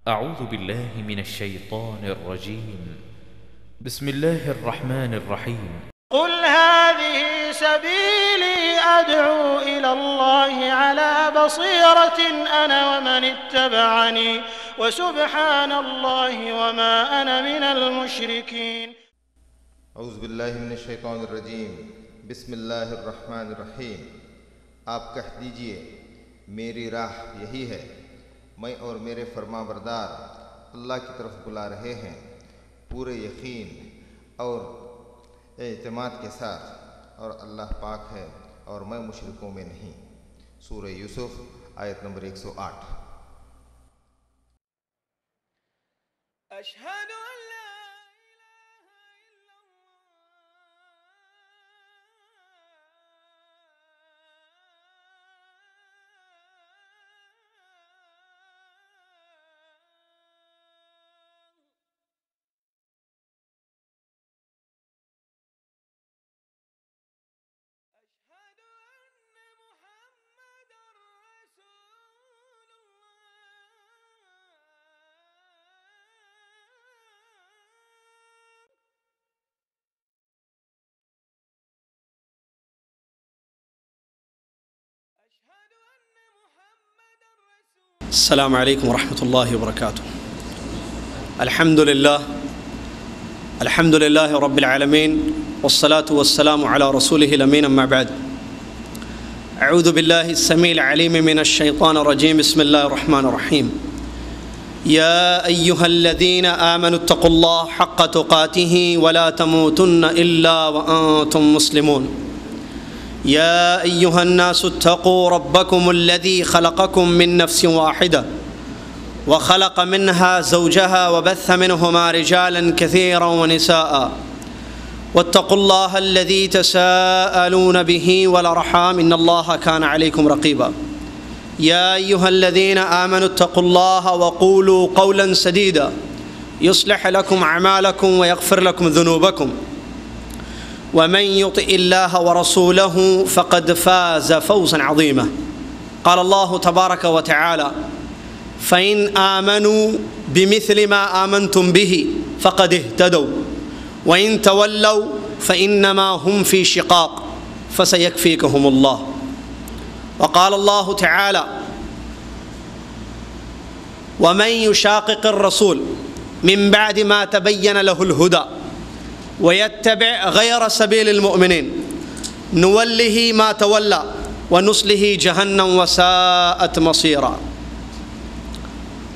أعوذ بالله من الشيطان الرجيم. بسم الله الرحمن الرحيم. قل هذه سبيلي أدعو إلى الله على بصيرة أنا ومن اتبعني وسبحان الله وما أنا من المشركين. اعوذ باللہ من الشیطان الرجیم. بسم اللہ الرحمن الرحیم. آپ کہہ دیجئے میری راہ یہی ہے، میں اور میرے فرما بردار اللہ کی طرف بلا رہے ہیں پورے یقین اور اعتماد کے ساتھ، اور اللہ پاک ہے اور میں مشرکوں میں نہیں. سورہ یوسف آیت نمبر 108. أشهد أن لا السلام علیکم ورحمۃ اللہ وبرکاتہ. الحمد للہ رب العالمین والصلاة والسلام علی رسولہ الامین. اما بعد، اعوذ باللہ السمیع العلیم من الشیطان الرجیم. بسم اللہ الرحمن الرحیم. یا ایہا الذین آمنوا اتقوا اللہ حق تقاتہ ولا تموتن الا وانتم مسلمون. يا أيها الناس اتقوا ربكم الذي خلقكم من نفس واحدة وخلق منها زوجها وبث منهما رجالا كثيرا ونساء واتقوا الله الذي تساءلون به والأرحام إن الله كان عليكم رقيبا. يا أيها الذين آمنوا اتقوا الله وقولوا قولا سديدا يصلح لكم أعمالكم ويغفر لكم ذنوبكم ومن يطع الله ورسوله فقد فاز فوزا عظيما. قال الله تبارك وتعالى: فإن آمنوا بمثل ما آمنتم به فقد اهتدوا وإن تولوا فإنما هم في شقاق فسيكفيكهم الله. وقال الله تعالى: ومن يشاقق الرسول من بعد ما تبين له الهدى ويتبع غير سبيل المؤمنين نوله ما تولى ونصله جهنم وساءت مصيرا.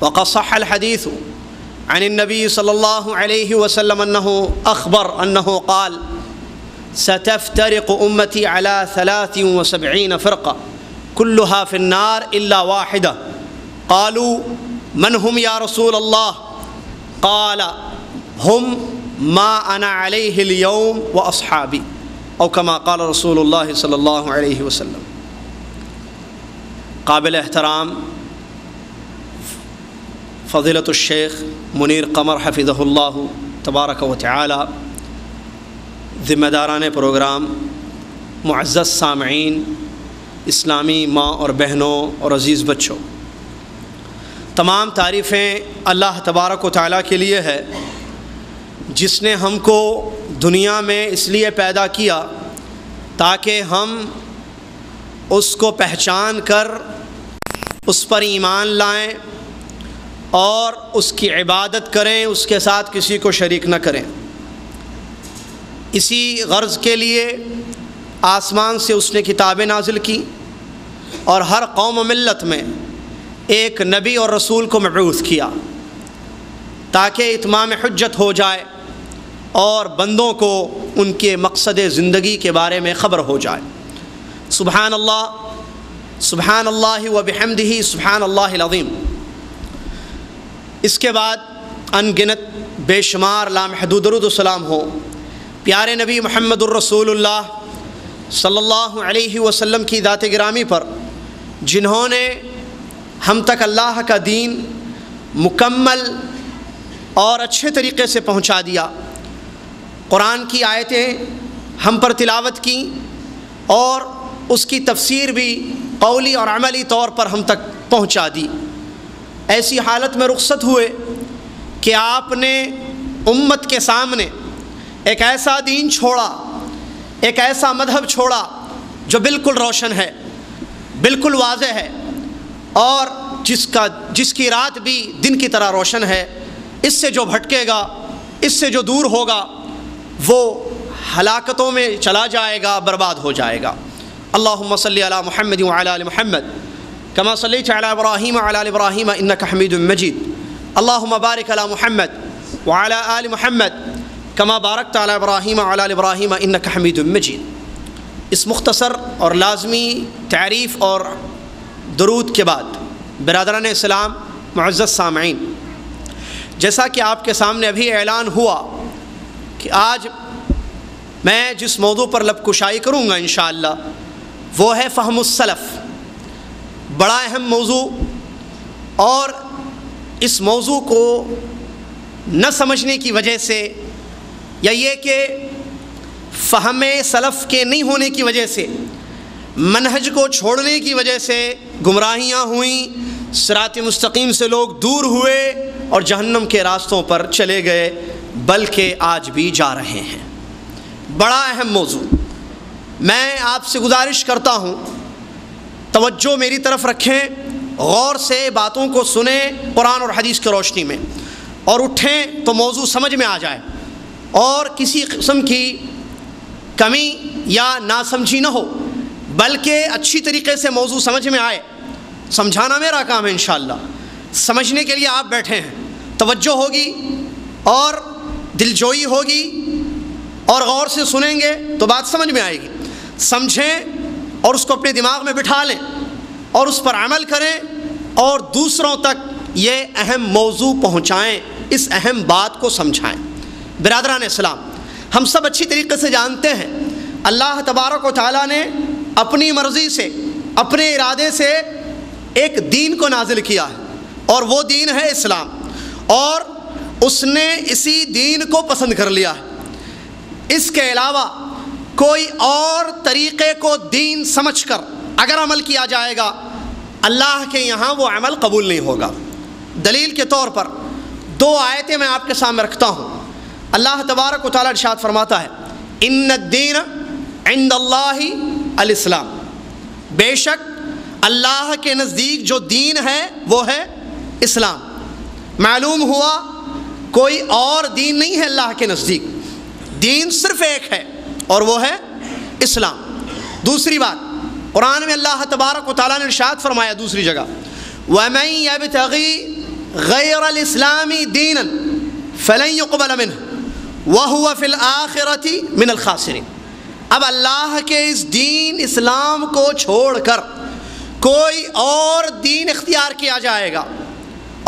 وقد صح الحديث عن النبي صلى الله عليه وسلم أنه أخبر أنه قال: ستفترق أمتي على 73 فرقة كلها في النار إلا واحدة. قالوا: من هم يا رسول الله؟ قال: هم ما انا علیہ اليوم واصحابی، او کما قال رسول اللہ صلی اللہ علیہ وسلم. قابل احترام فضیلۃ الشیخ منیر قمر حفظہ اللہ تبارک و تعالی، ذمہ داران پروگرام، معزز سامعین، اسلامی ماں اور بہنوں اور عزیز بچوں، تمام تعریفیں اللہ تبارک و تعالی کے لیے ہے جس نے ہم کو دنیا میں اس لیے پیدا کیا تاکہ ہم اس کو پہچان کر اس پر ایمان لائیں اور اس کی عبادت کریں، اس کے ساتھ کسی کو شریک نہ کریں. اسی غرض کے لیے آسمان سے اس نے کتابیں نازل کی اور ہر قوم و ملت میں ایک نبی اور رسول کو مبعوث کیا تاکہ اتمام حجت ہو جائے اور بندوں کو ان کے مقصد زندگی کے بارے میں خبر ہو جائے. سبحان اللہ و بحمدہ سبحان اللہ العظیم. اس کے بعد ان گنت بے شمار لامحدود درود و سلام ہو پیارے نبی محمد الرسول اللہ صلی اللہ علیہ وسلم کی ذات گرامی پر، جنہوں نے ہم تک اللہ کا دین مکمل اور اچھے طریقے سے پہنچا دیا. قرآن کی آیتیں ہم پر تلاوت کی اور اس کی تفسیر بھی قولی اور عملی طور پر ہم تک پہنچا دی. ایسی حالت میں رخصت ہوئے کہ آپ نے امت کے سامنے ایک ایسا دین چھوڑا، ایک ایسا مذہب چھوڑا جو بالکل روشن ہے، بالکل واضح ہے، اور جس کی رات بھی دن کی طرح روشن ہے۔ اس سے جو بھٹکے گا، اس سے جو دور ہوگا، وہ ہلاکتوں میں چلا جائے گا، برباد ہو جائے گا۔ اللہم صلی علی محمد وعلی آل محمد کما صلیت علی ابراہیم وعلی آل ابراہیم انک حمید مجید۔ اللہم بارک علی محمد وعلی آل محمد کما بارکت علی ابراہیم وعلی آل ابراہیم انک حمید مجید۔ اس مختصر اور لازمی تعریف اور درود کے بعد برادران اسلام، معزز سامعین، جیسا کہ آپ کے سامنے ابھی اعلان ہوا کہ آج میں جس موضوع پر لب کشائی کروں گا انشاءاللہ وہ ہے فہم السلف۔ بڑا اہم موضوع، اور اس موضوع کو نہ سمجھنے کی وجہ سے، یا یہ کہ فہم سلف کے نہیں ہونے کی وجہ سے، منہج کو چھوڑنے کی وجہ سے گمراہیاں ہوئیں، صراط مستقیم سے لوگ دور ہوئے اور جہنم کے راستوں پر چلے گئے، بلکہ آج بھی جا رہے ہیں۔ بڑا اہم موضوع۔ میں آپ سے گزارش کرتا ہوں توجہ میری طرف رکھیں، غور سے باتوں کو سنیں قرآن اور حدیث کی روشنی میں، اور اٹھیں تو موضوع سمجھ میں آ جائے اور کسی قسم کی کمی یا ناسمجھی نہ ہو، بلکہ اچھی طریقے سے موضوع سمجھ میں آئے۔ سمجھانا میرا کام ہے انشاءاللہ، سمجھنے کے لیے آپ بیٹھے ہیں، توجہ ہوگی اور دلجوئی ہوگی، اور غور سے سنیں گے تو بات سمجھ میں آئے گی۔ سمجھیں اور اس کو اپنے دماغ میں بٹھا لیں اور اس پر عمل کریں، اور دوسروں تک یہ اہم موضوع پہنچائیں، اس اہم بات کو سمجھائیں۔ برادران اسلام، ہم سب اچھی طریقے سے جانتے ہیں اللہ تبارک و تعالیٰ نے اپنی مرضی سے، اپنے ارادے سے ایک دین کو نازل کیا ہے، اور وہ دین ہے اسلام، اور اس نے اسی دین کو پسند کر لیا ہے۔ اس کے علاوہ کوئی اور طریقے کو دین سمجھ کر اگر عمل کیا جائے گا، اللہ کے یہاں وہ عمل قبول نہیں ہوگا۔ دلیل کے طور پر دو آیتیں میں آپ کے سامنے رکھتا ہوں۔ اللہ تبارک و تعالیٰ ارشاد فرماتا ہے ان الدین عند اللہ الاسلام، بے شک اللہ کے نزدیک جو دین ہے وہ ہے اسلام۔ معلوم ہوا کوئی اور دین نہیں ہے اللہ کے نزدیک، دین صرف ایک ہے اور وہ ہے اسلام۔ دوسری بات، قرآن میں اللہ تبارک و تعالیٰ نے ارشاد فرمایا دوسری جگہ وَمَن يَبْتَغِي غَيْرَ الْإِسْلَامِ دِينًا فَلَن يُقْبَلَ مِنْهُ وَهُوَ فِي الْآخِرَةِ مِنَ الْخَاسِرِينَ۔ اب اللہ کے اس دین اسلام کو چھوڑ کر کوئی اور دین اختیار کیا جائے گا،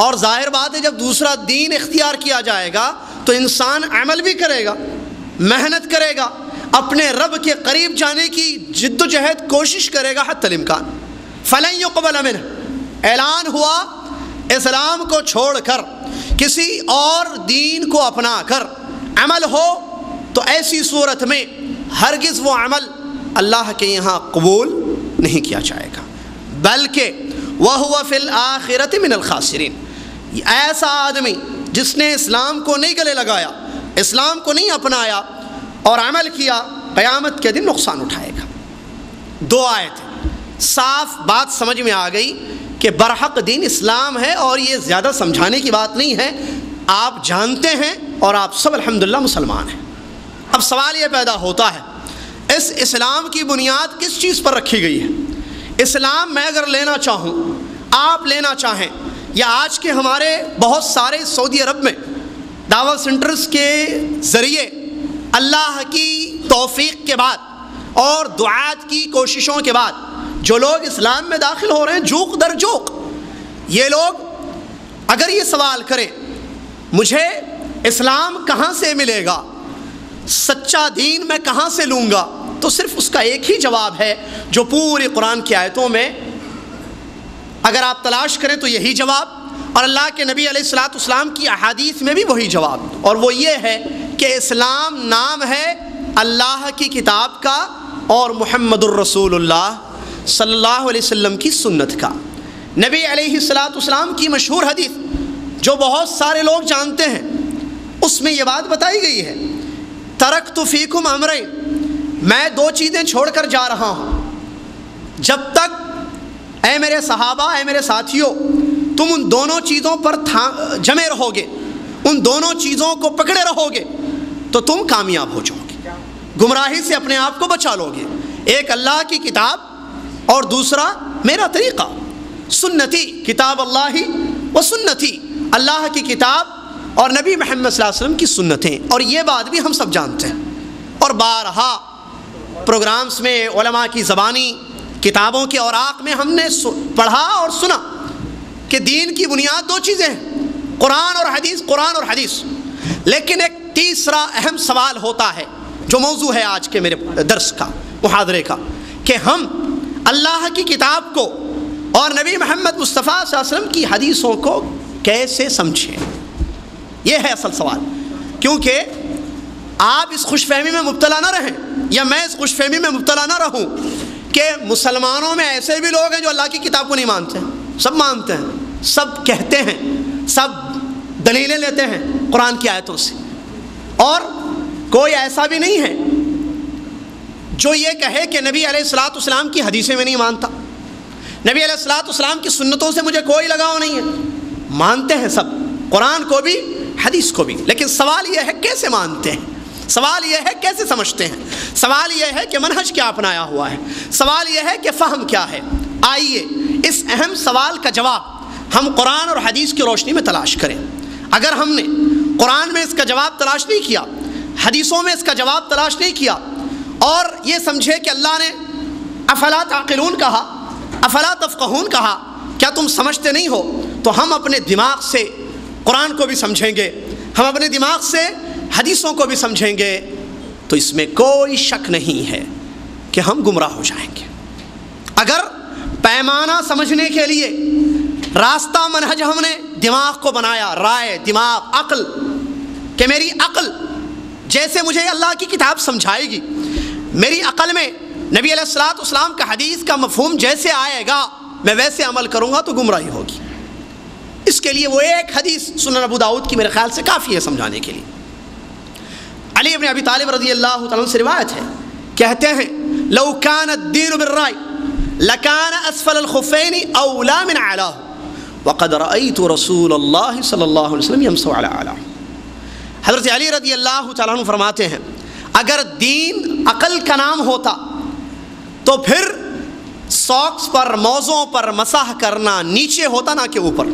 اور ظاہر بات ہے جب دوسرا دین اختیار کیا جائے گا تو انسان عمل بھی کرے گا، محنت کرے گا، اپنے رب کے قریب جانے کی جد و جہد کوشش کرے گا حتی الامکان۔ فلن يقبل منہ، اعلان ہوا اسلام کو چھوڑ کر کسی اور دین کو اپنا کر عمل ہو تو ایسی صورت میں ہرگز وہ عمل اللہ کے یہاں قبول نہیں کیا جائے گا، بلکہ وَهُوَ فِي الْآخِرَةِ مِنَ الْخَاسِرِينَ۔ ایسا آدمی جس نے اسلام کو نہیں گلے لگایا، اسلام کو نہیں اپنایا اور عمل کیا، قیامت کے دن نقصان اٹھائے گا۔ دو آیتیں، صاف بات سمجھ میں آ گئی کہ برحق دین اسلام ہے، اور یہ زیادہ سمجھانے کی بات نہیں ہے، آپ جانتے ہیں اور آپ سب الحمدللہ مسلمان ہیں۔ اب سوال یہ پیدا ہوتا ہے اس اسلام کی بنیاد کس چیز پر رکھی گئی ہے؟ اسلام میں اگر لینا چاہوں، آپ لینا چاہیں، یا آج کے ہمارے بہت سارے سعودی عرب میں دعوت سینٹرز کے ذریعے اللہ کی توفیق کے بعد اور دعات کی کوششوں کے بعد جو لوگ اسلام میں داخل ہو رہے ہیں جوق در جوق، یہ لوگ اگر یہ سوال کریں مجھے اسلام کہاں سے ملے گا، سچا دین میں کہاں سے لوں گا، تو صرف اس کا ایک ہی جواب ہے جو پوری قرآن کی آیتوں میں اگر آپ تلاش کریں تو یہی جواب، اور اللہ کے نبی علیہ الصلوۃ والسلام کی احادیث میں بھی وہی جواب، اور وہ یہ ہے کہ اسلام نام ہے اللہ کی کتاب کا اور محمد الرسول اللہ صلی اللہ علیہ وسلم کی سنت کا۔ نبی علیہ الصلوۃ والسلام کی مشہور حدیث جو بہت سارے لوگ جانتے ہیں، اس میں یہ بات بتائی گئی ہے، ترکت فیکم امرین، میں 2 چیزیں چھوڑ کر جا رہا ہوں، جب تک اے میرے صحابہ، اے میرے ساتھیوں، تم ان دونوں چیزوں پر جمے رہو گے، ان دونوں چیزوں کو پکڑے رہو گے تو تم کامیاب ہو جاؤ گے، گمراہی سے اپنے آپ کو بچا لو گے۔ ایک اللہ کی کتاب اور دوسرا میرا طریقہ، سنتی، کتاب اللہ و سنتی، اللہ کی کتاب اور نبی محمد صلی اللہ علیہ وسلم کی سنتیں۔ اور یہ بات بھی ہم سب جانتے ہیں، اور بارہا پروگرامز میں علماء کی زبانی کتابوں کے اوراق میں ہم نے پڑھا اور سنا کہ دین کی بنیاد 2 چیزیں ہیں، قرآن اور حدیث، قرآن اور حدیث۔ لیکن ایک تیسرا اہم سوال ہوتا ہے جو موضوع ہے آج کے میرے درس کا، محاضرے کا، کہ ہم اللہ کی کتاب کو اور نبی محمد مصطفیٰ صلی اللہ علیہ وسلم کی حدیثوں کو کیسے سمجھیں۔ یہ ہے اصل سوال، کیونکہ آپ اس خوش فہمی میں مبتلا نہ رہیں، یا میں اس خوش فہمی میں مبتلا نہ رہوں کہ مسلمانوں میں ایسے بھی لوگ ہیں جو اللہ کی کتاب کو نہیں مانتے، سب مانتے ہیں، سب کہتے ہیں، سب دلیلیں لیتے ہیں قرآن کی آیتوں سے، اور کوئی ایسا بھی نہیں ہے جو یہ کہے کہ نبی علیہ الصلوۃ والسلام کی حدیثیں میں نہیں مانتا، نبی علیہ الصلوۃ والسلام کی سنتوں سے مجھے کوئی لگاؤ نہیں ہے۔ مانتے ہیں سب، قرآن کو بھی حدیث کو بھی، لیکن سوال یہ ہے کیسے مانتے ہیں، سوال یہ ہے کیسے سمجھتے ہیں، سوال یہ ہے کہ منہج کیا اپنایا ہوا ہے، سوال یہ ہے کہ فہم کیا ہے۔ آئیے اس اہم سوال کا جواب ہم قرآن اور حدیث کی روشنی میں تلاش کریں۔ اگر ہم نے قرآن میں اس کا جواب تلاش نہیں کیا، حدیثوں میں اس کا جواب تلاش نہیں کیا، اور یہ سمجھے کہ اللہ نے افلا تعقلون کہا، افلا تفقہون کہا، کیا تم سمجھتے نہیں ہو، تو ہم اپنے دماغ سے قرآن کو بھی سمجھیں گے، ہم اپنے دماغ سے حدیثوں کو بھی سمجھیں گے، تو اس میں کوئی شک نہیں ہے کہ ہم گمراہ ہو جائیں گے۔ اگر پیمانہ سمجھنے کے لیے راستہ منہج ہم نے دماغ کو بنایا، رائے، دماغ، عقل، کہ میری عقل جیسے مجھے اللہ کی کتاب سمجھائے گی، میری عقل میں نبی علیہ الصلوۃ والسلام کا حدیث کا مفہوم جیسے آئے گا میں ویسے عمل کروں گا، تو گمراہی ہوگی۔ اس کے لیے وہ ایک حدیث سنن ابو داؤد کی میرے خیال سے کافی ہے سمجھانے کے لیے۔ علی بن ابی طالب رضی اللہ تعالیٰ عنہ سے روایت ہے، کہتے ہیں لو کان الدین بالرأی لکان اسفل الخفین اولا من اعلاہ وقد رأیت رسول اللہ صلی اللہ علیہ وسلم یمسح علی اعلاہ۔ حضرت علی رضی اللہ تعالیٰ عنہ فرماتے ہیں اگر دین عقل کا نام ہوتا تو پھر ساکس پر، موزوں پر مسح کرنا نیچے ہوتا نہ کہ اوپر،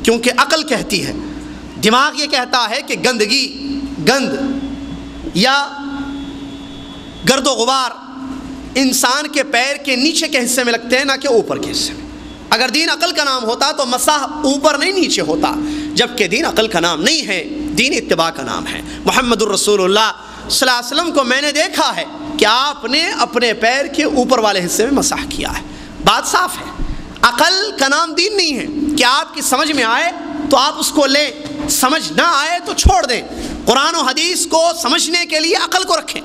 کیونکہ عقل کہتی ہے، دماغ یہ کہتا ہے کہ گندگی، گند یا گرد و غبار انسان کے پیر کے نیچے کے حصے میں لگتے ہیں نہ کہ اوپر کے حصے میں۔ اگر دین عقل کا نام ہوتا تو مسح اوپر نہیں نیچے ہوتا، جبکہ دین عقل کا نام نہیں ہے، دین اتباع کا نام ہے۔ محمد الرسول اللہ صلی اللہ علیہ وسلم کو میں نے دیکھا ہے کہ آپ نے اپنے پیر کے اوپر والے حصے میں مسح کیا ہے۔ بات صاف ہے، عقل کا نام دین نہیں ہے کہ آپ کی سمجھ میں آئے تو آپ اس کو لیں، سمجھ نہ آئے تو چھوڑ دیں۔ قرآن و حدیث کو سمجھنے کے لیے عقل کو رکھیں،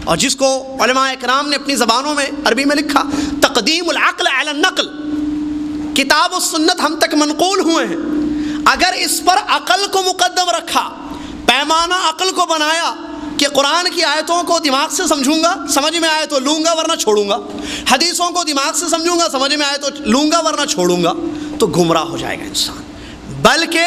اور جس کو علماء اکرام نے اپنی زبانوں میں عربی میں لکھا تقدیم العقل علی النقل، کتاب و سنت ہم تک منقول ہوئے ہیں، اگر اس پر عقل کو مقدم رکھا، پیمانہ عقل کو بنایا کہ قرآن کی آیتوں کو دماغ سے سمجھوں گا، سمجھ میں آئے تو لوں گا ورنہ چھوڑوں گا، حدیثوں کو دماغ سے سمجھوں گا، سمجھ میں آئے تو لوں گا ورنہ چھوڑوں گا، تو گمراہ ہو جائے گا انسان۔ بلکہ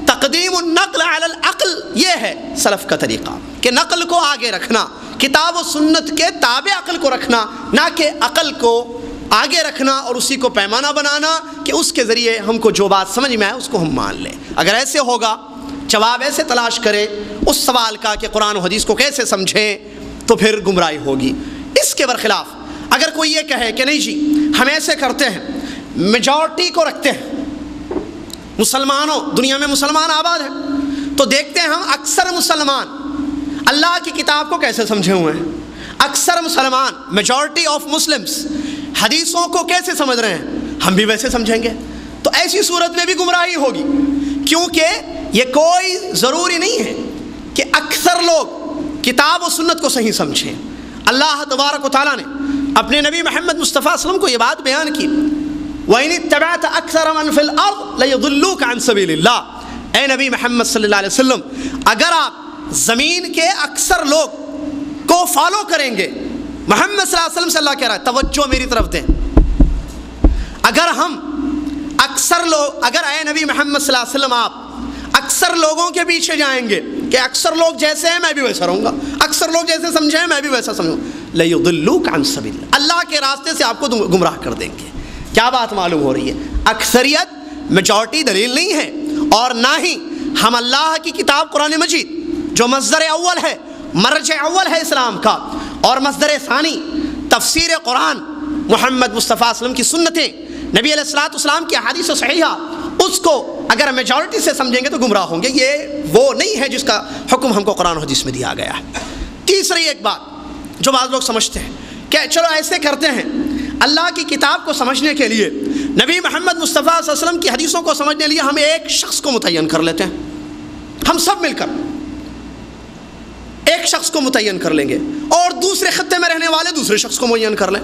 تقدیم النقل علی العقل یہ ہے سلف کا طریقہ، کہ نقل کو آگے رکھنا، کتاب و سنت کے تابع عقل کو رکھنا، نہ کہ عقل کو آگے رکھنا اور اسی کو پیمانہ بنانا کہ اس کے ذریعے ہم کو جو بات سمجھ میں آئے اس کو ہم مان لیں۔ اگر ایسے ہوگا، جواب ایسے تلاش کرے اس سوال کا کہ قرآن و حدیث کو کیسے سمجھیں، تو پھر گمراہی ہوگی۔ اس کے برخلاف اگر کوئی یہ کہے کہ نہیں جی ہم ایسے کرتے ہیں، میجورٹی کو رکھتے ہیں، مسلمانوں، دنیا میں مسلمان آباد ہیں، تو دیکھتے ہیں ہم اکثر مسلمان اللہ کی کتاب کو کیسے سمجھے ہوئے ہیں، اکثر مسلمان، میجورٹی آف مسلمس، حدیثوں کو کیسے سمجھ رہے ہیں، ہم بھی ویسے سمجھیں گے، تو ایسی صورت میں بھی گمراہی ہوگی، کیونکہ یہ کوئی ضروری نہیں ہے کہ اکثر لوگ کتاب و سنت کو صحیح سمجھیں۔ اللہ تبارک و تعالیٰ نے اپنے نبی محمد مصطفیٰ صلی اللہ علیہ وسلم کو یہ بات بیان کی وَإِنِ اتَّبَعْتَ أَكْثَرَ مَنْ فِي الْأَرْضِ لَيُضِلُّوكَ عَنْ سَبِيلِ اللَّهِ۔ اے نبی محمد صلی اللہ علیہ وسلم، اگر آپ زمین کے اکثر لوگ کو فالو کریں گے، محمد صلی اللہ علیہ وسلم سے اللہ کہہ رہا ہے توجہ میری طرف دیں، اگر ہم اکثر لوگ، اگر اے نبی محمد صلی اللہ علیہ وسلم آپ اکثر لوگوں کے پیچھے جائیں گے کہ اکثر لوگ جیسے ہیں میں بھی ویسا رہوں گا، اکثر لوگ جیسے سمجھیں میں بھی ویسا سمجھوں، لَيُضِلُّوكَ عَنْ سَبِيلِ اللَّهِ، اللہ کے راستے سے آپ کو گمراہ کر دیں گے۔ کیا بات معلوم ہو رہی ہے؟ اکثریت میجورٹی دلیل نہیں ہے، اور نہ ہی ہم اللہ کی کتاب قرآن مجید جو مصدر اول ہے، مرجع اول ہے اسلام کا، اور مصدر ثانی تفسیر قرآن محمد مصطفیٰ صلی اللہ علیہ وسلم کی سنتیں، نبی علیہ الصلوۃ والسلام کی احادیث صحیحہ، اس کو اگر میجورٹی سے سمجھیں گے تو گمراہ ہوں گے۔ یہ وہ نہیں ہے جس کا حکم ہم کو قرآن و حدیث میں دیا گیا ہے۔ تیسری ایک بات جو بعض لوگ سمجھتے ہیں کہ چلو ایسے کرتے ہیں، اللہ کی کتاب کو سمجھنے کے لیے، نبی محمد مصطفیٰ صلی اللہ علیہ وسلم کی حدیثوں کو سمجھنے کے لیے ہم ایک شخص کو متعین کر لیتے ہیں، ہم سب مل کر ایک شخص کو متعین کر لیں گے، اور دوسرے خطے میں رہنے والے دوسرے شخص کو متعین کر لیں،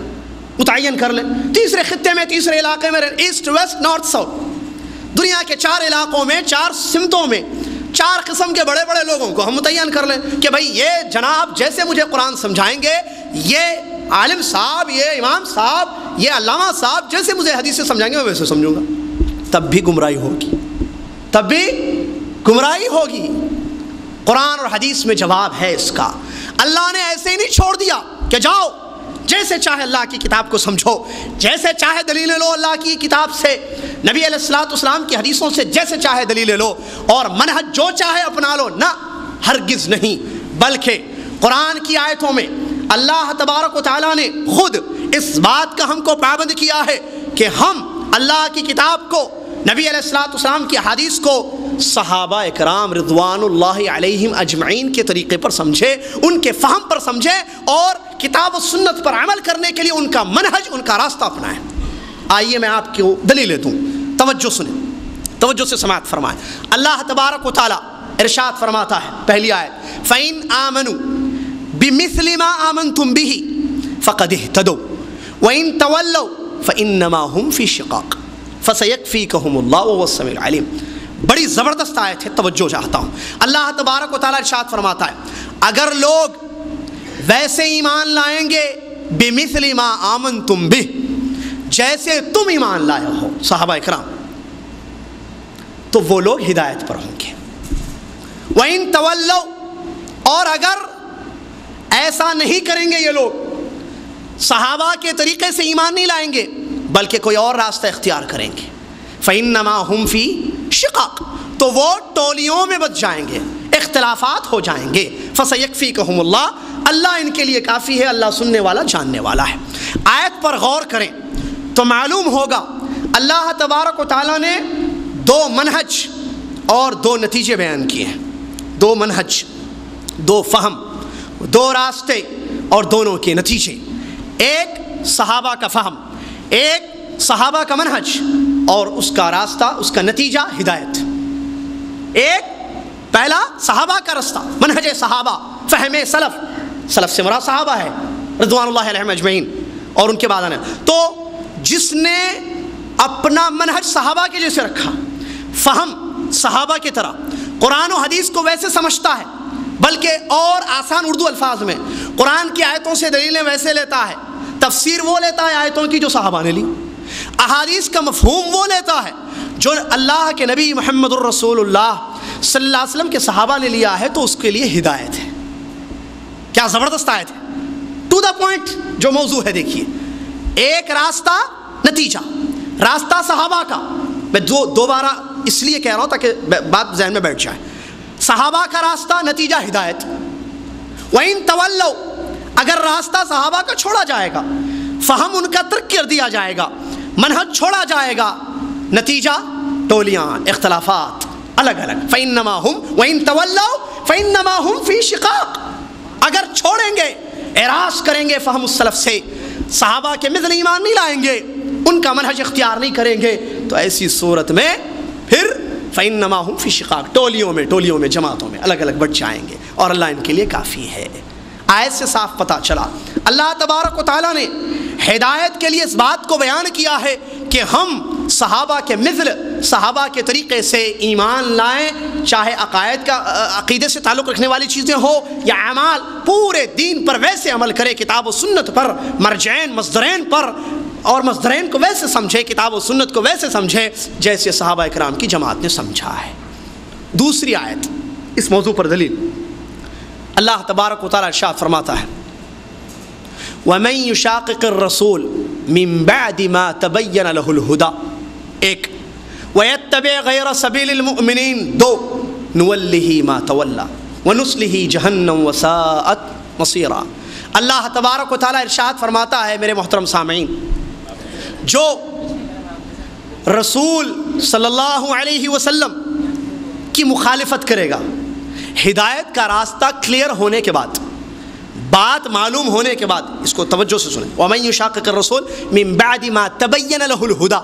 تیسرے خطے میں، تیسرے علاقے میں، ایسٹ ویسٹ نارتھ ساؤتھ، دنیا کے 4 علاقوں میں، 4 سمتوں میں 4 قسم کے بڑے بڑے لوگوں کو ہم متعین کر لیں کہ بھائی یہ جناب جیسے مجھے قرآن سمجھائیں گے، یہ عالم صاحب، یہ امام صاحب، یہ علامہ صاحب جیسے مجھے حدیث سے سمجھائیں گے میں ویسے سمجھوں گا۔ تب بھی گمراہی ہوگی، قرآن اور حدیث میں جواب ہے اس کا۔ اللہ نے ایسے ہی نہیں چھوڑ دیا کہ جاؤ جیسے چاہے اللہ کی کتاب کو سمجھو، جیسے چاہے دلیلیں لو اللہ کی کتاب سے، نبی علیہ الصلوۃ والسلام کی حدیثوں سے جیسے چاہے دلیلیں لو، اور منہج جو چاہے اپنا لو، نہ، ہرگز نہیں، بلکہ قرآن کی آیتوں میں اللہ تبارک و تعالیٰ نے خود اس بات کا ہم کو پابند کیا ہے کہ ہم اللہ کی کتاب کو، نبی علیہ الصلوۃ والسلام کی حدیث کو صحابہ اکرام رضوان اللہ علیہم اجمعین کے طریقے پر سمجھے، ان کے فہم پر سمجھے، اور کتاب و سنت پر عمل کرنے کے لیے ان کا منہج، ان کا راستہ اپنائیں۔ آئیے میں آپ کو دلیلیں دوں، توجہ سنیں، توجہ سے سماعت فرمائیں۔ اللہ تبارک و تعالیٰ ارشاد فرماتا ہے، پہلی آیت، فَإِنْ آمَنُوا بِمِثْلِ مَا آمَنْتُمْ بِهِ فَقَدِ اهْتَدَوْا وَإِنْ تَوَلَّوْا فَإِنَّمَا هُمْ فِي شِقَاقٍ فَسَيَكْفِيكَهُمُ اللَّهُ وَهُوَ السَّمِيعُ الْعَلِيمُ۔ بڑی زبردست آیت ہے، توجہ چاہتا ہوں۔ اللہ تبارک و تعالیٰ ارشاد فرماتا ہے اگر لوگ ویسے ایمان لائیں گے، بِمِثْلِ مَا آمَنْتُمْ بِهِ، جیسے تم ایمان لائے ہو صحابہ اکرام، تو وہ لوگ ہدایت پر ہوں گے۔ وَإِن تَوَلَّوْا، اور اگر ایسا نہیں کریں گے، یہ لوگ صحابہ کے طریقے سے ایمان نہیں لائیں گے بلکہ کوئی اور راستہ اختیار کریں گے، فَإِنَّمَا هُمْ فِي شِقَاقٍ، تو وہ ٹولیوں میں بچ جائیں گے، اختلافات ہو جائیں گے۔ فَسَيَكْفِيكَهُمُ اللَّهُ، اللہ ان کے لیے کافی ہے، اللہ سننے والا جاننے والا ہے۔ آیت پر غور کریں تو معلوم ہوگا اللہ تبارک و تعالیٰ نے 2 منہج اور 2 نتیجے بیان کیے ہیں، 2 منہج، 2 فہم، 2 راستے اور دونوں کے نتیجے، ایک صحابہ کا فہم، ایک صحابہ کا منہج اور اس کا راستہ، اس کا نتیجہ ہدایت۔ ایک پہلا صحابہ کا راستہ، منہج صحابہ، فہم سلف سے مراد صحابہ ہے رضوان اللہ علیہم اجمعین، اور ان کے بعد آنے، تو جس نے اپنا منہج صحابہ کے جیسے رکھا، فہم صحابہ کی طرح، قرآن و حدیث کو ویسے سمجھتا ہے، بلکہ اور آسان اردو الفاظ میں قرآن کی آیتوں سے دلیلیں ویسے لیتا ہے، تفسیر وہ لیتا ہے آیتوں کی جو صحابہ نے لی، احادیث کا مفہوم وہ لیتا ہے جو اللہ کے نبی محمد الرسول اللہ صلی اللہ علیہ وسلم کے صحابہ نے لیا ہے، تو اس کے لیے ہدایت ہے۔ کیا زبردست آیت ہے، ٹو دا پوائنٹ جو موضوع ہے۔ دیکھیے، ایک راستہ، نتیجہ، راستہ صحابہ کا، میں دوبارہ اس لیے کہہ رہا ہوں تاکہ بات ذہن میں بیٹھ جائے، صحابہ کا راستہ، نتیجہ ہدایت۔ وَإِن تَوَلَّوْا، اگر راستہ صحابہ کا چھوڑا جائے گا، فہم ان کا ترک کر دیا جائے گا، منہج چھوڑا جائے گا، نتیجہ ٹولیاں، اختلافات، الگ الگ۔ فَإِنَّمَا هُمْ وَإِن تَوَلَّوْا فَإِنَّمَا هُمْ فِي شِقَاقٍ، اگر چھوڑیں گے، اعراض کریں گے فہم السلف سے، صحابہ کے مثل ایمان نہیں لائیں گے، ان کا منہج اختیار نہیں کریں گے، تو ایسی صورت میں پھر فَإِنَّمَا هُمْ فِي شِقَاقٍ، ٹولیوں میں جماعتوں میں الگ الگ بٹ جائیں گے، اور اللہ ان کے لیے کافی ہے۔ آیت سے صاف پتہ چلا اللہ تبارک و تعالیٰ نے ہدایت کے لیے اس بات کو بیان کیا ہے کہ ہم صحابہ کے مثل صحابہ کے طریقے سے ایمان لائیں، چاہے عقیدے سے تعلق رکھنے والی چیزیں ہو یا اعمال، پورے دین پر ویسے عمل کرے، کتاب و سنت پر، مرجعین مصدرین پر، اور مصدرین کو ویسے سمجھے، کتاب و سنت کو ویسے سمجھے جیسے صحابہ کرام کی جماعت نے سمجھا ہے۔ دوسری آیت اس موضوع پر دلیل، اللہ تبارک و تعالیٰ ارشاد فرماتا ہے وَمَن يُشَاقِقِ الرَّسُولِ مِن بَعْدِ مَا تَبَيَّنَ لَهُ الْهُدَى، ایک وَيَتَّبِعْ غَيْرَ سَبِيلِ الْمُؤْمِنِينَ، دو نُوَلِّهِ مَا تَوَلَّى وَنُصْلِهِ جَهَنَّمَ وَسَاءَتْ مَصِيرًا۔ اللہ تبارک و تعالیٰ ارشاد فرماتا ہے میرے محترم سامعین، جو رسول صلی اللہ علیہ وسلم کی مخالفت کرے گا، ہدایت کا راستہ کلیئر ہونے کے بعد، بات معلوم ہونے کے بعد، اس کو توجہ سے سنیں، وَمَن يُشَاقِقِ الرَّسُولِ مِن بَعْدِ مَا تَبَيَّنَ لَهُ الْهُدَى،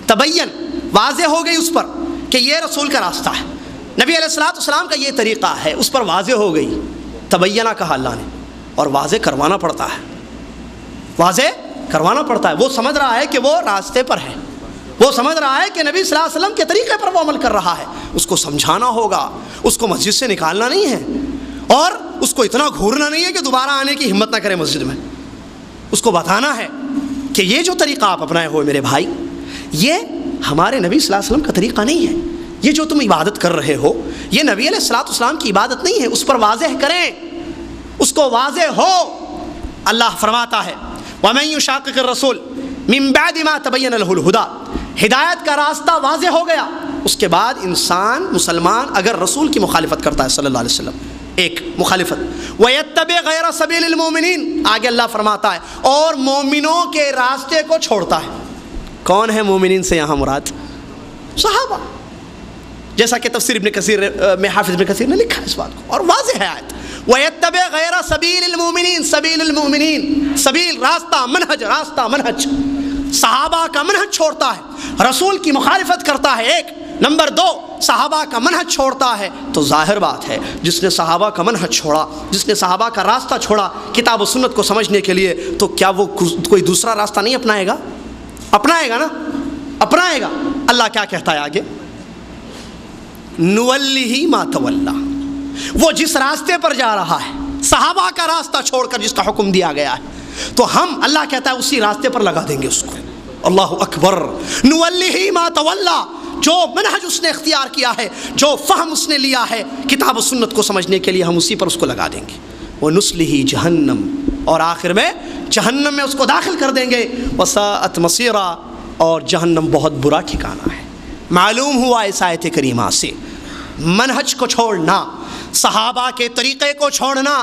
تبین واضح ہو گئی اس پر کہ یہ رسول کا راستہ ہے، نبی علیہ السلام کا یہ طریقہ ہے، اس پر واضح ہو گئی، تبینہ کہا اللہ نے، اور واضح کروانا پڑتا ہے، واضح کروانا پڑتا ہے۔ وہ سمجھ رہا ہے کہ وہ راستے پر ہے، وہ سمجھ رہا ہے کہ نبی صلی اللہ علیہ وسلم کے طریقے پر وہ عمل کر رہا ہے، اس کو سمجھانا ہوگا، اس کو مسجد سے نکالنا نہیں ہے، اور اس کو اتنا گھورنا نہیں ہے کہ دوبارہ آنے کی ہمت نہ کرے مسجد میں، اس کو بتانا ہے کہ یہ جو طریقہ آپ اپنائے ہوئے میرے بھائی، یہ ہمارے نبی صلی اللہ علیہ وسلم کا طریقہ نہیں ہے، یہ جو تم عبادت کر رہے ہو یہ نبی علیہ السلام کی عبادت نہیں ہے، اس پر واضح کریں، اس کو واضح ہو۔ اللہ فرماتا ہے وَمَن يُشَاقِقِ الرَّسُولِ مِن بَعْدِ مَا تَبَيَّنَ لَهُ الْهُدَى، ہدایت کا راستہ واضح ہو گیا، اس کے بعد انسان مسلمان اگر رسول کی مخالفت کرتا ہے صلی اللہ علیہ وسلم، ایک مخالفت، وَيَتَّبِعْ غَيْرَ سَبِيلِ الْمُؤْمِنِينَ، آگے اللہ فرماتا ہے اور مومنوں کے راستے کو چھوڑتا ہے۔ کون ہے مومنین سے یہاں مراد؟ صحابہ، جیسا کہ تفسیر ابن کثیر میں حافظ ابن کثیر نے لکھا اس بات کو، اور واضح ہے آیت، وَيَتَّبِعْ غَيْرَ سَبِيلِ الْمُؤْمِنِينَ، سبیل المؤمنین، سبیل راستہ، منہج، صحابہ کا منہج چھوڑتا ہے، رسول کی مخالفت کرتا ہے، ایک نمبر دو صحابہ کا منہج چھوڑتا ہے، تو ظاہر بات ہے جس نے صحابہ کا منہج چھوڑا، جس نے صحابہ کا راستہ چھوڑا کتاب و سنت کو سمجھنے کے لیے، تو کیا وہ کوئی دوسرا راستہ نہیں اپنائے گا؟ اپنائے گا نا، اپنائے گا۔ اللہ کیا کہتا ہے آگے؟ نُوَلِّهِ مَا تَوَلَّى، وہ جس راستے پر جا رہا ہے، صحابہ کا راستہ چھوڑ کر جس کا حکم دیا گیا ہے، تو ہم اللہ کہتا ہے اسی راستے پر لگا دیں گے اس کو۔ اللہ اکبر، نُوَلِّهِ مَا تَوَلَّى، جو منہج اس نے اختیار کیا ہے، جو فہم اس نے لیا ہے کتاب و سنت کو سمجھنے کے لیے، ہم اسی پر اس کو لگا دیں گے۔ وَنُصْلِهِ جَهَنَّمَ، اور آخر میں جہنم میں اس کو داخل کر دیں گے، وَسَاءَتْ مَصِيرًا، اور جہنم بہت برا ٹھکانہ ہے۔ معلوم ہوا اس آیت کریمہ سے منہج کو چھوڑنا، صحابہ کے طریقے کو چھوڑنا،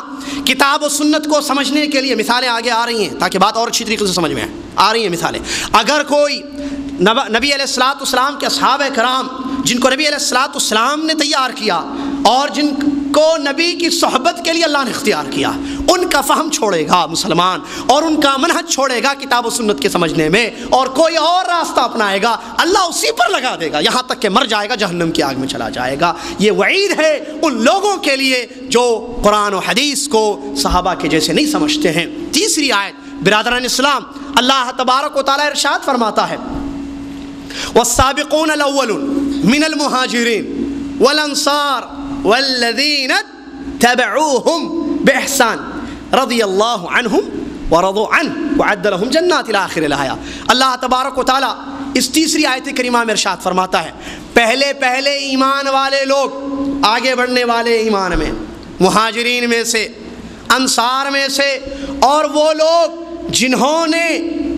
کتاب و سنت کو سمجھنے کے لیے، مثالیں آگے آ رہی ہیں تاکہ بات اور اچھی طریقے سے سمجھ میں آ رہی ہیں مثالیں۔ اگر کوئی نبی علیہ السلام کے اصحاب کرام جن کو نبی علیہ السلام نے تیار کیا اور جن کو نبی کی صحبت کے لیے اللہ نے اختیار کیا، ان کا فہم چھوڑے گا مسلمان، اور ان کا منہج چھوڑے گا کتاب و سنت کے سمجھنے میں، اور کوئی اور راستہ اپنائے گا، اللہ اسی پر لگا دے گا یہاں تک کہ مر جائے گا، جہنم کی آگ میں چلا جائے گا۔ یہ وعید ہے ان لوگوں کے لیے جو قرآن و حدیث کو صحابہ کے جیسے نہیں سمجھتے ہیں۔ تیسری آیت برادران اسلام، اللہ تبارک و تعالیٰ ارشاد فرماتا ہے والسابقون الاولون من المہاجرین والانصار والذین تبعوهم بإحسان رضی اللہ عنہم ورضوا عنہ وعد لهم جنات الى آخر الآیہ۔ اللہ تبارک و تعالیٰ اس تیسری آیت کریمہ میں ارشاد فرماتا ہے پہلے ایمان والے لوگ، آگے بڑھنے والے ایمان میں، مہاجرین میں سے، انصار میں سے، اور وہ لوگ جنہوں نے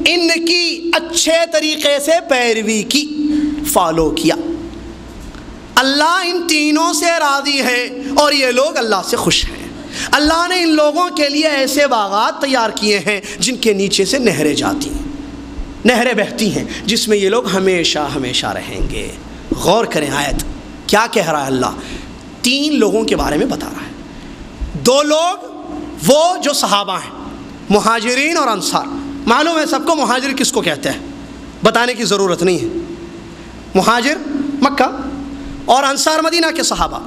ان کی اچھے طریقے سے پیروی کی، فالو کیا، اللہ ان تینوں سے راضی ہے اور یہ لوگ اللہ سے خوش ہیں۔ اللہ نے ان لوگوں کے لیے ایسے باغات تیار کیے ہیں جن کے نیچے سے نہریں جاتی ہیں، نہریں بہتی ہیں، جس میں یہ لوگ ہمیشہ ہمیشہ رہیں گے۔ غور کریں آیت کیا کہہ رہا ہے اللہ؟ تین لوگوں کے بارے میں بتا رہا ہے۔ دو لوگ وہ جو صحابہ ہیں، مہاجرین اور انصار۔ معلوم ہے سب کو مہاجر کس کو کہتے ہیں، بتانے کی ضرورت نہیں ہے۔ مہاجر مکہ اور انصار مدینہ کے صحابہ۔